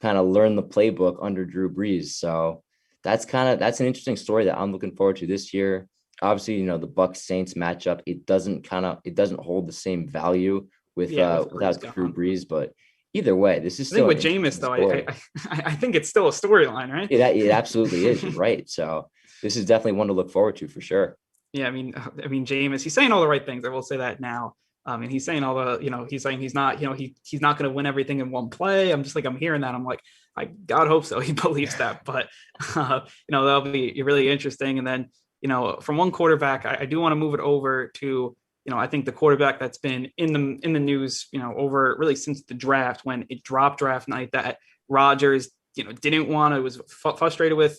kind of learn the playbook under Drew Brees. So that's an interesting story that I'm looking forward to this year. Obviously, the Bucks Saints matchup, it doesn't hold the same value with without Drew Brees, but either way, this is I think still with an Jameis interesting though, story. I think it's still a storyline, right? It absolutely is. You're right. So this is definitely one to look forward to for sure. Yeah, I mean, Jameis, he's saying all the right things. I will say that now. And he's saying all the, he's saying he's not, he's not going to win everything in one play. I'm just like, I'm hearing that. I'm like, I God hope so. He believes that, but that'll be really interesting. And then, from one quarterback, I do want to move it over to, I think the quarterback that's been in the news, over really since the draft, when it dropped draft night, that Rodgers, didn't want to, was frustrated with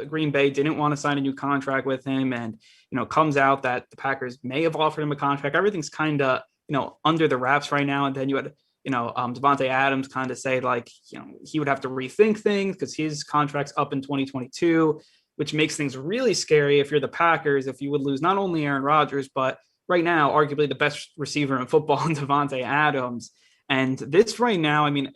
Green Bay, didn't want to sign a new contract with him. And, comes out that the Packers may have offered him a contract. Everything's kind of, under the wraps right now. And then you had, Devontae Adams kind of say like, he would have to rethink things because his contract's up in 2022, which makes things really scary if you're the Packers, if you would lose not only Aaron Rodgers, but right now, arguably the best receiver in football in Devontae Adams. And this right now, I mean,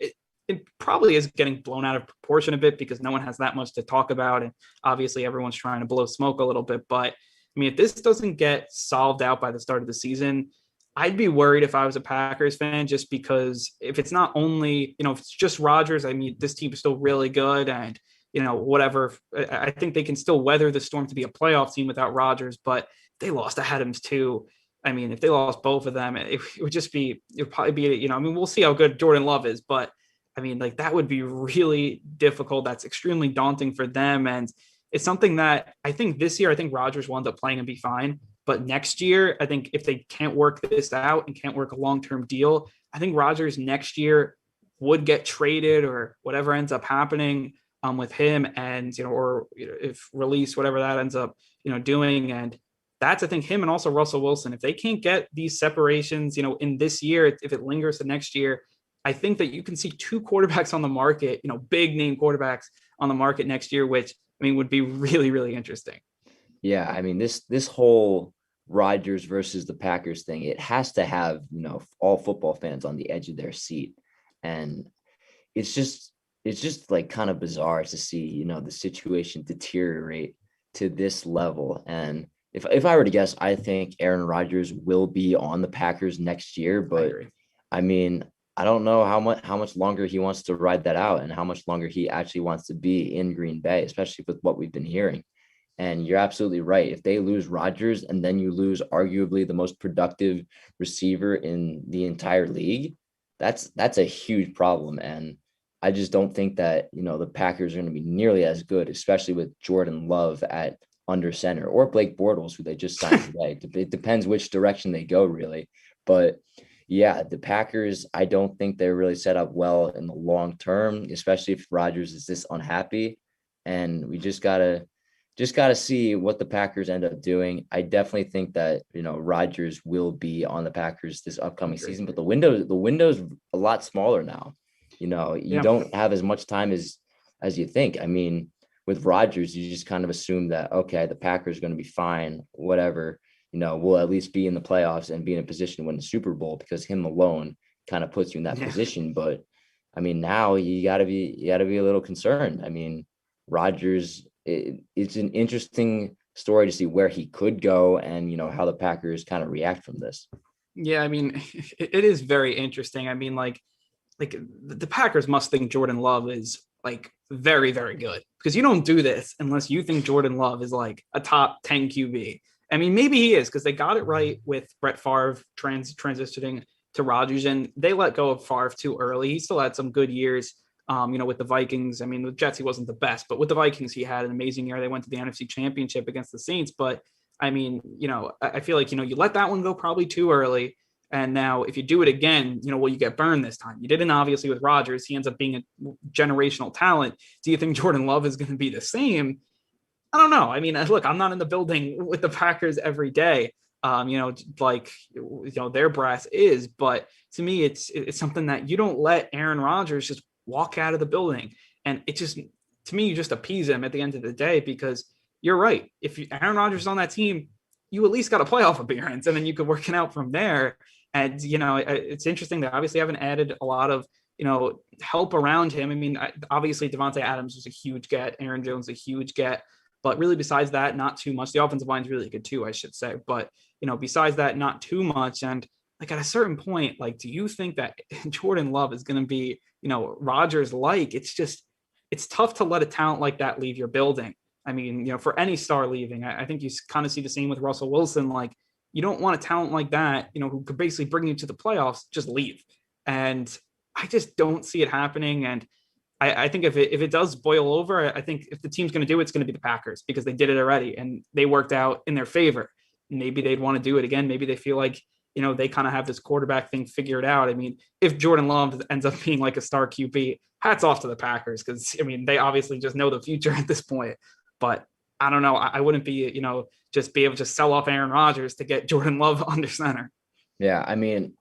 it probably is getting blown out of proportion a bit because no one has that much to talk about. And obviously everyone's trying to blow smoke a little bit. But I mean, if this doesn't get solved out by the start of the season, I'd be worried if I was a Packers fan, just because if it's not only, if it's just Rodgers, I mean, this team is still really good and, whatever. I think they can still weather the storm to be a playoff team without Rodgers, but they lost to Adams too. I mean, if they lost both of them, it would just be, it would probably be, I mean, we'll see how good Jordan Love is, but I mean, like that would be really difficult. That's extremely daunting for them. And it's something that I think this year, I think Rodgers will end up playing and be fine. But next year, I think if they can't work this out and can't work a long-term deal, I think Rodgers next year would get traded or whatever ends up happening with him, and or if released, whatever that ends up doing. And that's, I think, him and also Russell Wilson. If they can't get these separations, in this year, if it lingers to next year, I think that you can see two quarterbacks on the market, big name quarterbacks on the market next year, which I mean would be really, really interesting. Yeah, I mean this whole Rodgers versus the Packers thing, it has to have, all football fans on the edge of their seat. And it's just it's just like kind of bizarre to see, the situation deteriorate to this level. And if I were to guess, I think Aaron Rodgers will be on the Packers next year. I But agree. I mean, I don't know how much longer he wants to ride that out and how much longer he actually wants to be in Green Bay, especially with what we've been hearing. And you're absolutely right. If they lose Rodgers and then you lose arguably the most productive receiver in the entire league, that's a huge problem. And I just don't think that, the Packers are going to be nearly as good, especially with Jordan Love at under center or Blake Bortles, who they just signed today. It depends which direction they go, really. But yeah, the Packers, I don't think they're really set up well in the long term, especially if Rodgers is this unhappy. And we just gotta see what the Packers end up doing. I definitely think that Rodgers will be on the Packers this upcoming season, but the window's a lot smaller now. You Yeah. don't have as much time as you think. I mean, with Rodgers, you just kind of assume that okay, the Packers are going to be fine, whatever. We'll at least be in the playoffs and be in a position to win the Super Bowl because him alone kind of puts you in that Yeah. position. But I mean, now you gotta be a little concerned. I mean, Rodgers, it's an interesting story to see where he could go and how the Packers kind of react from this. Yeah, I mean, it is very interesting. I mean, like the Packers must think Jordan Love is like very, very good because you don't do this unless you think Jordan Love is like a top 10 QB. I mean, maybe he is because they got it right with Brett Favre transitioning to Rodgers, and they let go of Favre too early. He still had some good years, with the Vikings. I mean, with Jets, he wasn't the best, but with the Vikings, he had an amazing year. They went to the NFC Championship against the Saints. But I mean, I feel like, you let that one go probably too early. And now if you do it again, you get burned this time. You didn't obviously with Rodgers. He ends up being a generational talent. Do you think Jordan Love is going to be the same? I don't know. I mean, look, I'm not in the building with the Packers every day. Like their brass is, but to me, it's something that you don't let Aaron Rodgers just walk out of the building, and it just to me you just appease him at the end of the day because you're right. If Aaron Rodgers is on that team, you at least got a playoff appearance, and then you could work it out from there. And it's interesting that obviously haven't added a lot of help around him. I mean, obviously Devontae Adams was a huge get, Aaron Jones a huge get. But really, besides that, not too much. The offensive line is really good too, I should say. But besides that, not too much. And like at a certain point, like, do you think that Jordan Love is going to be, Rodgers like? It's tough to let a talent like that leave your building. I mean, for any star leaving, I think you kind of see the same with Russell Wilson. Like, you don't want a talent like that, who could basically bring you to the playoffs, just leave. And I just don't see it happening. And I think if it does boil over, I think if the team's going to do it, it's going to be the Packers because they did it already and they worked out in their favor. Maybe they'd want to do it again. Maybe they feel like, they kind of have this quarterback thing figured out. I mean, if Jordan Love ends up being like a star QB, hats off to the Packers because, I mean, they obviously just know the future at this point. But I don't know. I wouldn't be, just be able to sell off Aaron Rodgers to get Jordan Love under center. Yeah, I mean,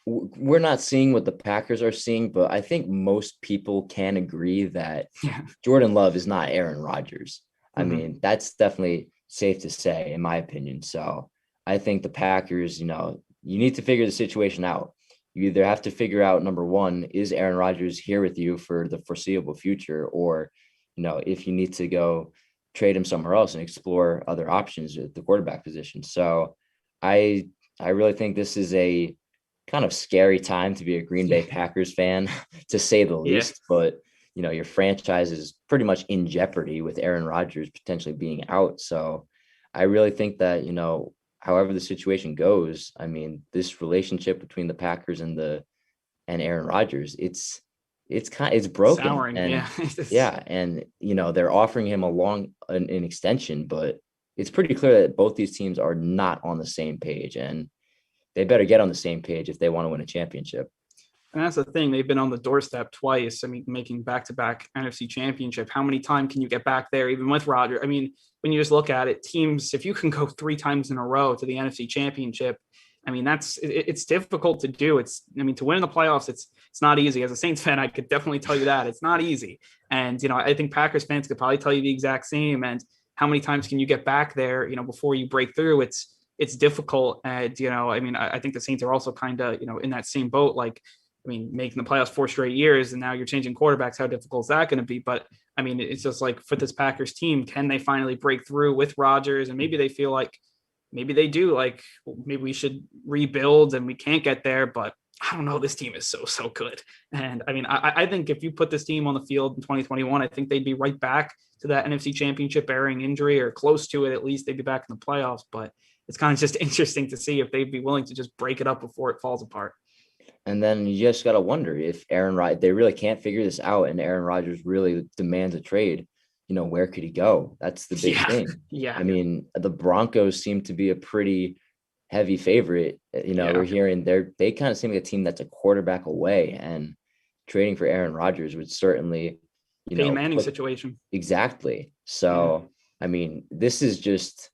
we're not seeing what the Packers are seeing, but I think most people can agree that Yeah. Jordan Love is not Aaron Rodgers. I Mhm. mean, that's definitely safe to say, in my opinion. So I think the Packers, you need to figure the situation out. You either have to figure out number one, is Aaron Rodgers here with you for the foreseeable future? Or, if you need to go trade him somewhere else and explore other options at the quarterback position. So I really think this is a kind of scary time to be a Green Bay Packers fan, to say the Yeah. least. But your franchise is pretty much in jeopardy with Aaron Rodgers potentially being out. So I really think that however the situation goes, I mean, this relationship between the Packers and Aaron Rodgers, it's broken. Souring. And Yeah. yeah, and they're offering him an extension, but it's pretty clear that both these teams are not on the same page, and they better get on the same page if they want to win a championship. And that's the thing. They've been on the doorstep twice. I mean, making back-to-back NFC championship. How many times can you get back there, even with Roger? I mean, when you just look at it, teams, if you can go 3 times in a row to the NFC championship, I mean, it's difficult to do. To win in the playoffs, it's not easy. As a Saints fan, I could definitely tell you that it's not easy. And, I think Packers fans could probably tell you the exact same. And how many times can you get back there, before you break through? It's difficult. And, I think the Saints are also kind of, in that same boat. Like, I mean, making the playoffs 4 straight years, and now you're changing quarterbacks. How difficult is that going to be? But I mean, it's just like for this Packers team, can they finally break through with Rodgers? And maybe they feel like maybe they do, like maybe we should rebuild and we can't get there. But I don't know. This team is so good. And I mean, I think if you put this team on the field in 2021, I think they'd be right back to that NFC Championship bearing injury, or close to it. At least they'd be back in the playoffs. But it's kind of just interesting to see if they'd be willing to just break it up before it falls apart. And then you just got to wonder if they really can't figure this out, and Aaron Rodgers really demands a trade, where could he go? That's the big thing. Yeah. I mean, the Broncos seem to be a pretty heavy favorite. We're hearing they kind of seem like a team that's a quarterback away, and trading for Aaron Rodgers would certainly, Peyton Manning situation. Exactly. So, I mean, this is just,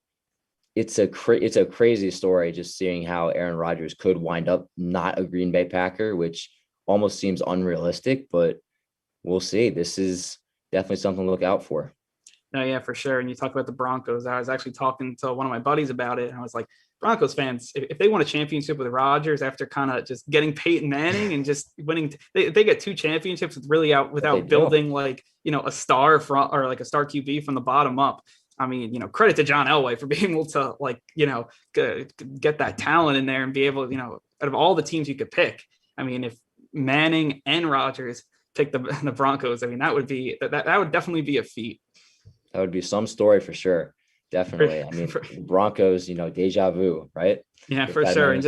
it's a crazy story, just seeing how Aaron Rodgers could wind up not a Green Bay Packer, which almost seems unrealistic, but we'll see. This is definitely something to look out for. No, yeah, for sure. And you talk about the Broncos. I was actually talking to one of my buddies about it, and I was like, Broncos fans, if they won a championship with Rodgers after kind of just getting Peyton Manning and just winning, they get 2 championships without building like, a star from, or like a star QB from the bottom up. I mean, credit to John Elway for being able to get that talent in there and be able, out of all the teams you could pick. I mean, if Manning and Rodgers picked the Broncos, I mean, that would definitely be a feat. That would be some story for sure. Definitely. I mean, Broncos, deja vu, right? Yeah, for sure. And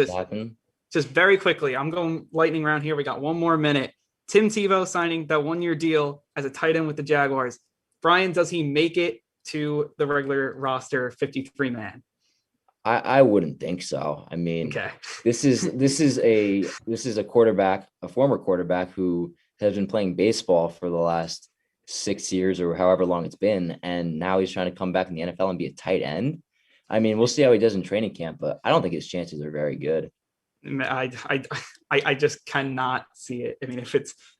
just very quickly, I'm going lightning round here. We got 1 more minute. Tim Tebow signing that 1-year deal as a tight end with the Jaguars. Brian, does he make it to the regular roster 53-man? I wouldn't think so. I mean, okay. this is a quarterback, a former quarterback who has been playing baseball for the last 6 years or however long it's been, and now he's trying to come back in the NFL and be a tight end. I mean, we'll see how he does in training camp, but I don't think his chances are very good. I just cannot see it. I mean, if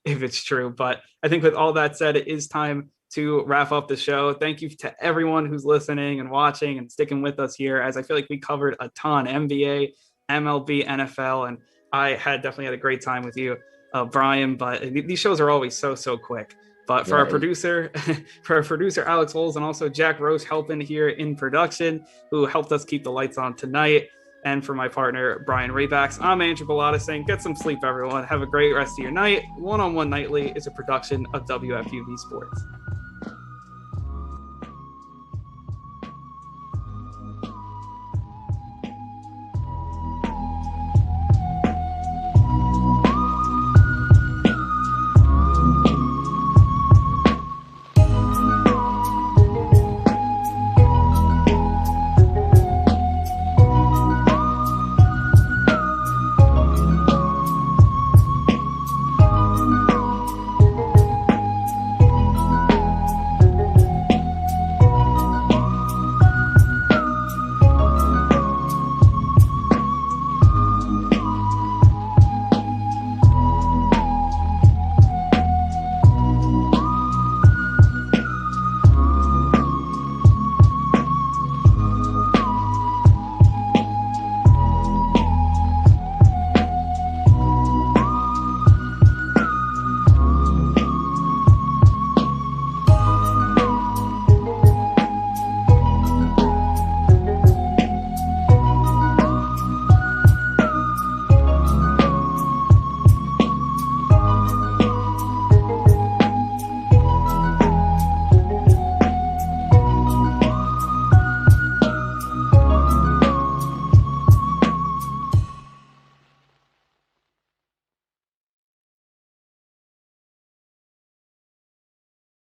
it's true, but I think with all that said, it is time to wrap up the show. Thank you to everyone who's listening and watching and sticking with us here, as I feel like we covered a ton: NBA, MLB, NFL, and I definitely had a great time with you, Brian. But these shows are always so quick. But for our producer, Alex Holes, and also Jack Roche helping here in production, who helped us keep the lights on tonight, and for my partner, Brian Raybacks, I'm Andrew Bellata saying get some sleep, everyone. Have a great rest of your night. One-on-One Nightly is a production of WFUV Sports.